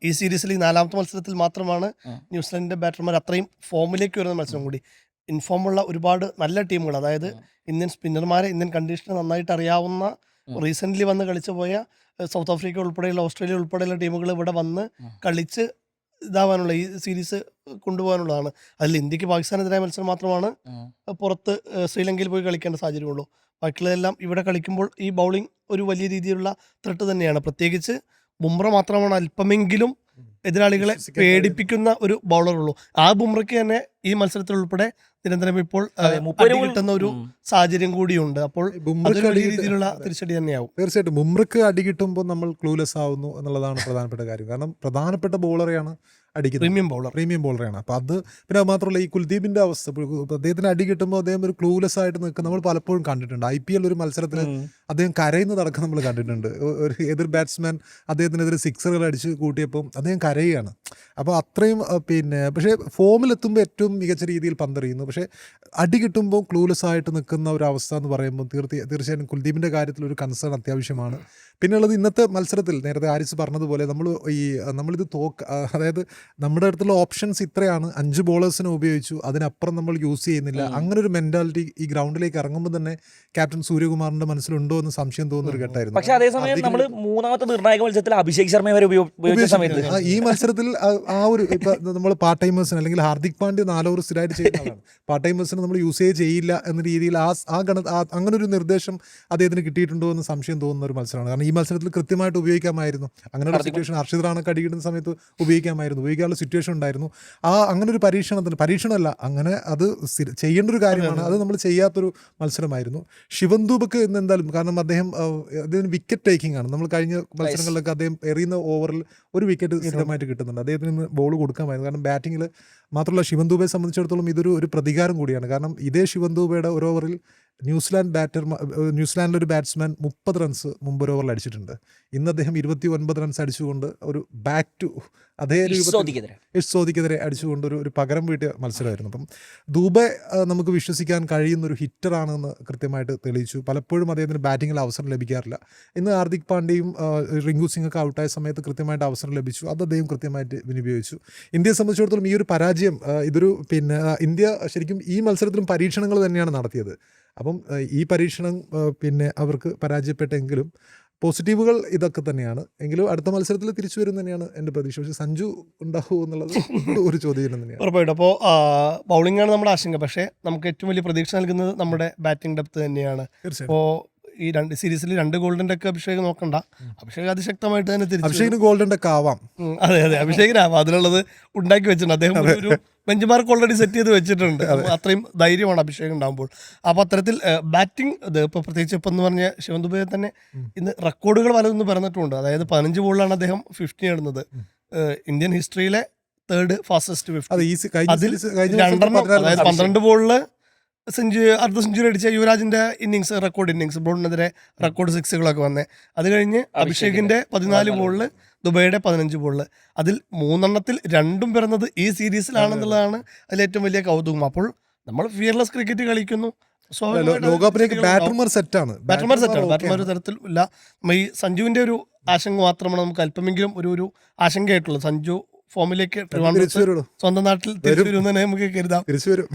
ഈ സീരീസിൽ ഈ 4ാമത്തെ മത്സരത്തിൽ മാത്രമാണ് ന്യൂസിലൻഡിൻ്റെ ബാറ്റർമാർ അത്രയും ഫോമിലേക്ക് വരുന്ന മത്സരം കൂടി. ഇൻഫോമുള്ള ഒരുപാട് നല്ല ടീമുകൾ, അതായത് ഇന്ത്യൻ സ്പിന്നർമാരെ ഇന്ത്യൻ കണ്ടീഷനെ നന്നായിട്ട് അറിയാവുന്ന റീസെൻ്റ്ലി വന്ന് കളിച്ചു പോയ സൗത്ത് ആഫ്രിക്ക ഉൾപ്പെടെയുള്ള ഓസ്ട്രേലിയ ഉൾപ്പെടെയുള്ള ടീമുകൾ ഇവിടെ വന്ന് കളിച്ച് ഇതാവാനുള്ള ഈ സീരീസ് കൊണ്ടുപോകാനുള്ളതാണ്. അതിൽ ഇന്ത്യക്ക് പാകിസ്ഥാനെതിരായ മത്സരം മാത്രമാണ് പുറത്ത് ശ്രീലങ്കയിൽ പോയി കളിക്കേണ്ട സാഹചര്യമുള്ളൂ. ബാക്കിയുള്ളതെല്ലാം ഇവിടെ കളിക്കുമ്പോൾ ഈ ബൗളിംഗ് ഒരു വലിയ രീതിയിലുള്ള ത്രെട്ട് തന്നെയാണ്. പ്രത്യേകിച്ച് ബുംറ മാത്രമാണ് അല്പമെങ്കിലും എതിരാളികളെ പേടിപ്പിക്കുന്ന ഒരു ബൗളറുള്ളൂ. ആ ബുംറയ്ക്ക് തന്നെ ഈ മത്സരത്തിൽ ഉൾപ്പെടെ നിരന്തരം ഇപ്പോൾ കിട്ടുന്ന ഒരു സാഹചര്യം കൂടിയുണ്ട്. അപ്പോൾ വലിയ രീതിയിലുള്ള തിരിച്ചടി തന്നെയാവും. തീർച്ചയായിട്ടും ബുംറയ്ക്ക് അടി കിട്ടുമ്പോൾ നമ്മൾ ക്ലൂലെസ് ആവുന്നു എന്നുള്ളതാണ് പ്രധാനപ്പെട്ട കാര്യം. കാരണം പ്രധാനപ്പെട്ട ബോളറെയാണ് അടിക്കുന്നത്, പ്രീമിയം ബോളറാണ്. അപ്പോൾ അത് പിന്നെ മാത്രമല്ല ഈ കുൽദീപിൻ്റെ അവസ്ഥ, അദ്ദേഹത്തിന് അടി കിട്ടുമ്പോൾ അദ്ദേഹം ഒരു ക്ലൂലെസ് ആയിട്ട് നിൽക്കുക നമ്മൾ പലപ്പോഴും കണ്ടിട്ടുണ്ട്. IPL ഒരു മത്സരത്തിൽ അദ്ദേഹം കരയുന്നതടക്കം നമ്മൾ കണ്ടിട്ടുണ്ട്. ഒരു എതിർ ബാറ്റ്സ്മാൻ അദ്ദേഹത്തിനെതിരെ സിക്സറുകൾ അടിച്ച് കൂട്ടിയപ്പോൾ അദ്ദേഹം കരയുകയാണ്. അപ്പോൾ അത്രയും പിന്നെ പക്ഷേ ഫോമിലെത്തുമ്പോൾ ഏറ്റവും മികച്ച രീതിയിൽ പന്തെറിയുന്നു. പക്ഷേ അടി കിട്ടുമ്പോൾ ക്ലൂലെസ് ആയിട്ട് നിൽക്കുന്ന ഒരു അവസ്ഥ എന്ന് പറയുമ്പോൾ തീർച്ചയായും കുൽദീപിൻ്റെ കാര്യത്തിൽ ഒരു കൺസേൺ അത്യാവശ്യമാണ്. പിന്നെയുള്ളത് ഇന്നത്തെ മത്സരത്തിൽ നേരത്തെ ആരിസ് പറഞ്ഞതുപോലെ നമ്മളിത് അതായത് നമ്മുടെ അടുത്തുള്ള ഓപ്ഷൻസ് ഇത്രയാണ്, 5 ബോളേഴ്സിനെ ഉപയോഗിച്ചു, അതിനപ്പുറം നമ്മൾ യൂസ് ചെയ്യുന്നില്ല. അങ്ങനെ ഒരു മെന്റാലിറ്റി ഈ ഗ്രൗണ്ടിലേക്ക് ഇറങ്ങുമ്പോൾ തന്നെ ക്യാപ്റ്റൻ സൂര്യകുമാറിന്റെ മനസ്സിലുണ്ടോ എന്ന് സംശയം തോന്നുന്ന ഒരു ഘട്ടമായിരുന്നു. പക്ഷേ അതേസമയം നമ്മൾ 3ാമത്തെ നിർണായക മത്സരത്തിൽ അഭിഷേക് ശർമ്മയെ വരെ ഉപയോഗിച്ച സമയത്ത് ഈ മത്സരത്തിൽ ആ ഒരു ഇപ്പൊ നമ്മൾ പാർട്ട് ടൈമേഴ്സിന് അല്ലെങ്കിൽ ഹാർദിക് പാണ്ഡ്യ 4 ഓവർ സ്ഥിരമായിട്ട് ചെയ്യുന്നതാണ്, പാർട്ട് ടൈമേഴ്സിന് നമ്മൾ യൂസ് ചെയ്യില്ല എന്ന രീതിയിൽ അങ്ങനെ ഒരു നിർദ്ദേശം അദ്ദേഹത്തിന് കിട്ടിയിട്ടുണ്ടോ എന്ന് സംശയം തോന്നുന്ന ഒരു മത്സരമാണ്. കാരണം ഈ മത്സരത്തിൽ കൃത്യമായിട്ട് ഉപയോഗിക്കാമായിരുന്നു. അങ്ങനെയുള്ള സിറ്റുവേഷൻ ഹർഷിത് റാണക്ക് അടികിടുന്ന സമയത്ത് ഉപയോഗിക്കാനുള്ള സിറ്റുവേഷൻ ഉണ്ടായിരുന്നു. അങ്ങനെ ഒരു പരീക്ഷണമല്ല, അങ്ങനെ അത് ചെയ്യേണ്ട ഒരു കാര്യമാണ്. അത് നമ്മൾ ചെയ്യാത്തൊരു മത്സരമായിരുന്നു. ശിവൻ ദൂബക്ക് ഇന്ന് എന്തായാലും, കാരണം അദ്ദേഹത്തിന് വിക്കറ്റ് ടേക്കിംഗ് ആണ്. നമ്മൾ കഴിഞ്ഞ മത്സരങ്ങളിലൊക്കെ അദ്ദേഹം എറിയുന്ന ഓവറിൽ ഒരു വിക്കറ്റ് സ്ഥിരമായിട്ട് കിട്ടുന്നുണ്ട്. അദ്ദേഹത്തിന് ഇന്ന് ബോൾ കൊടുക്കാമായിരുന്നു. കാരണം ബാറ്റിങ്ങിൽ മാത്രമല്ല ശിവൻ ദൂബയെ സംബന്ധിച്ചിടത്തോളം ഇതൊരു പ്രതികാരം കൂടിയാണ്. കാരണം ഇതേ ശിവൻ ദൂബയുടെ ഒരു ഓവറിൽ ന്യൂസിലാൻഡിലൊരു ബാറ്റ്സ്മാൻ 30 റൺസ് മുമ്പ് ഒരു ഓവറിൽ അടിച്ചിട്ടുണ്ട്. ഇന്ന് അദ്ദേഹം 29 റൺസ് അടിച്ചുകൊണ്ട് ഒരു ബാക്ക് ടു അതേ സോദിക്കെതിരെ അടിച്ചുകൊണ്ട് ഒരു പകരം വീട്ടിയ മത്സരമായിരുന്നു. അപ്പം ദൂബെ നമുക്ക് വിശ്വസിക്കാൻ കഴിയുന്നൊരു ഹിറ്ററാണെന്ന് കൃത്യമായിട്ട് തെളിയിച്ചു. പലപ്പോഴും അദ്ദേഹത്തിന് ബാറ്റിങ്ങിൽ അവസരം ലഭിക്കാറില്ല. ഇന്ന് ഹാർദിക് പാണ്ഡ്യയും റിങ്കു സിംഗ് ഒക്കെ ഔട്ടായ സമയത്ത് കൃത്യമായിട്ട് അവസരം ലഭിച്ചു, അത് അദ്ദേഹം കൃത്യമായിട്ട് വിനിയോഗിച്ചു. ഇന്ത്യയെ സംബന്ധിച്ചിടത്തോളം ഈ ഒരു പരാജയം ഇന്ത്യ ശരിക്കും ഈ മത്സരത്തിലും പരീക്ഷണങ്ങൾ തന്നെയാണ് നടത്തിയത്. അപ്പം ഈ പരീക്ഷണം അവർക്ക് പരാജയപ്പെട്ടെങ്കിലും പോസിറ്റീവുകൾ ഇതൊക്കെ തന്നെയാണ്. എങ്കിലും അടുത്ത മത്സരത്തിൽ തിരിച്ചു വരും തന്നെയാണ് എൻ്റെ പ്രതീക്ഷ. പക്ഷേ സഞ്ജു ഉണ്ടാവുമോ എന്നുള്ളത് ഒരു ചോദ്യം തന്നെയാണ്. ഉറപ്പായിട്ടും. അപ്പോൾ ബൗളിംഗാണ് നമ്മുടെ ആശങ്ക. പക്ഷേ നമുക്ക് ഏറ്റവും വലിയ പ്രതീക്ഷ നൽകുന്നത് നമ്മുടെ ബാറ്റിംഗ് ഡെപ്ത് തന്നെയാണ്. അപ്പോൾ ഈ രണ്ട് സീരീസിൽ 2 ഗോൾഡൻ്റെ ഒക്കെ അഭിഷേക് നോക്കണ്ട. അഭിഷേക് അതിശക്തമായിട്ട് തന്നെ തിരിച്ചു. അഭിഷേകിന് ഗോൾഡൻ ഡക്ക് ആവാം. അതെ അഭിഷേകിനാവാം, അതിനുള്ളത് ഉണ്ടാക്കി വെച്ചിട്ടുണ്ട്. അദ്ദേഹം ഒരു ബെഞ്ച് മാർക്ക് ഓൾറെഡി സെറ്റ് ചെയ്ത് വെച്ചിട്ടുണ്ട്. അത്രയും ധൈര്യമാണ് അഭിഷേക് ഉണ്ടാകുമ്പോൾ. അപ്പോൾ അത്തരത്തിൽ ബാറ്റിംഗ് ഇത് ഇപ്പോൾ പ്രത്യേകിച്ച് ഇപ്പം എന്ന് പറഞ്ഞ ശിവൻ ദുബെ തന്നെ ഇന്ന് റെക്കോർഡുകൾ പലതൊന്നും പറഞ്ഞിട്ടുണ്ട്. അതായത് 15 ബോളിലാണ് അദ്ദേഹം 50 നേടുന്നത്. ഇന്ത്യൻ ഹിസ്റ്ററിയിലെ 3rd ഫാസ്റ്റസ്റ്റ് 50. അത് ഈസി കഴിഞ്ഞ അതിൽ series- കഴിഞ്ഞ 2 വർഷത്തെ അതായത് 12 ബോളിൽ അർദ്ധ സെഞ്ചുറി അടിച്ച യുവരാജിന്റെ ഇന്നിങ്സ് റെക്കോർഡ് ഇന്നിങ്സ് ബ്രോഡിനെതിരെ റെക്കോർഡ് 6കളൊക്കെ വന്നേ. അത് കഴിഞ്ഞ് അഭിഷേകിന്റെ 14 ബോളിൽ ദുബൈയുടെ 15 ബോളിൽ അതിൽ 3 2 പിറന്നത് ഈ സീരീസിലാണെന്നുള്ളതാണ് അതിലേറ്റവും വലിയ കൗതുകം. അപ്പോൾ നമ്മൾ ഫിയർലെസ് ക്രിക്കറ്റ് കളിക്കുന്നു. ലോകകപ്പിലേക്ക് ബാറ്റർമാർ സെറ്റാണ്. ബാറ്റർമാർ ഒരു തരത്തിൽ ഇല്ല. നമ്മൾ ഈ സഞ്ജുവിന്റെ ഒരു ആശങ്ക മാത്രമാണ് നമുക്ക് അല്പമെങ്കിലും ഒരു ആശങ്കയായിട്ടുള്ളത്. സഞ്ജു ഫോമിലേക്ക് സ്വന്തം നാട്ടിൽ തിരിച്ചു വരുമെന്ന് തന്നെ നമുക്ക് കരുതാം. തിരിച്ചു വരും.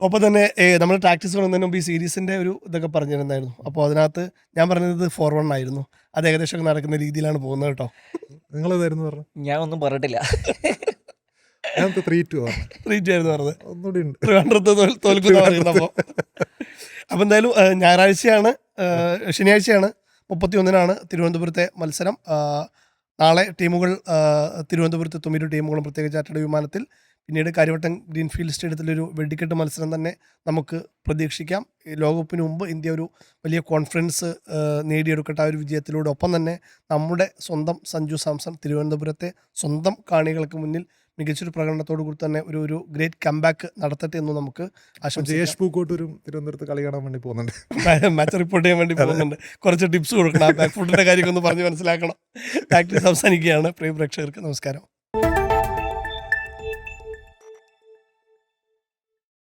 ഒപ്പം തന്നെ നമ്മൾ പ്രാക്ടീസ് തുടങ്ങുന്നതിന് മുമ്പ് ഈ സീരീസിന്റെ ഒരു ഇതൊക്കെ പറഞ്ഞിരുന്നായിരുന്നു. അപ്പോൾ അതിനകത്ത് ഞാൻ പറഞ്ഞത് 4-1 ആയിരുന്നു. അത് ഏകദേശം നടക്കുന്ന രീതിയിലാണ് പോകുന്നത് കേട്ടോ. നിങ്ങൾ ഏതായിരുന്നു പറഞ്ഞു? ഞാൻ ഒന്നും പറഞ്ഞിട്ടില്ല. ഞാൻ 3-2 ആയിരുന്നു പറഞ്ഞത്. ഒന്നുകൂടി ഉണ്ട്. ട്രിവാൻഡ്രത്ത് തോൽക്കുന്ന പറയുന്നപ്പോൾ. അപ്പം എന്തായാലും ശനിയാഴ്ചയാണ് 31-നാണ് തിരുവനന്തപുരത്തെ മത്സരം. നാളെ ടീമുകൾ തിരുവനന്തപുരത്ത് എത്തും. 2 ടീമുകളും പ്രത്യേക ചാർട്ടേഡ് വിമാനത്തിൽ. പിന്നീട് കാര്യവട്ടം ഗ്രീൻഫീൽഡ് സ്റ്റേഡിയത്തിലൊരു വെടിക്കെട്ട് മത്സരം തന്നെ നമുക്ക് പ്രതീക്ഷിക്കാം. ഈ ലോകകപ്പിന് മുമ്പ് ഇന്ത്യ ഒരു വലിയ കോൺഫിഡൻസ് നേടിയെടുക്കട്ടെ ആ ഒരു വിജയത്തിലൂടെ. ഒപ്പം തന്നെ നമ്മുടെ സ്വന്തം സഞ്ജു സാംസൺ തിരുവനന്തപുരത്തെ സ്വന്തം കാണികൾക്ക് മുന്നിൽ മികച്ചൊരു പ്രകടനത്തോടു കൂടി തന്നെ ഒരു ഗ്രേറ്റ് കംബാക്ക് നടത്തട്ടെ എന്ന് നമുക്ക് ആശംസിക്കാം. ജയേഷ് പൂക്കോട്ടൂരും തിരുവനന്തപുരത്ത് കളി കാണാൻ വേണ്ടി പോകുന്നുണ്ട്. മാച്ച് റിപ്പോർട്ട് ചെയ്യാൻ വേണ്ടി പോകുന്നുണ്ട്. കുറച്ച് ടിപ്സ് കൊടുക്കണം. ബാക്ക് ഫുഡിന്റെ കാര്യമൊക്കെ ഒന്ന് പറഞ്ഞ് മനസ്സിലാക്കണം. പ്രാക്ടീസ് അവസാനിക്കുകയാണ്. പ്രിയ പ്രേക്ഷകർക്ക് നമസ്കാരം.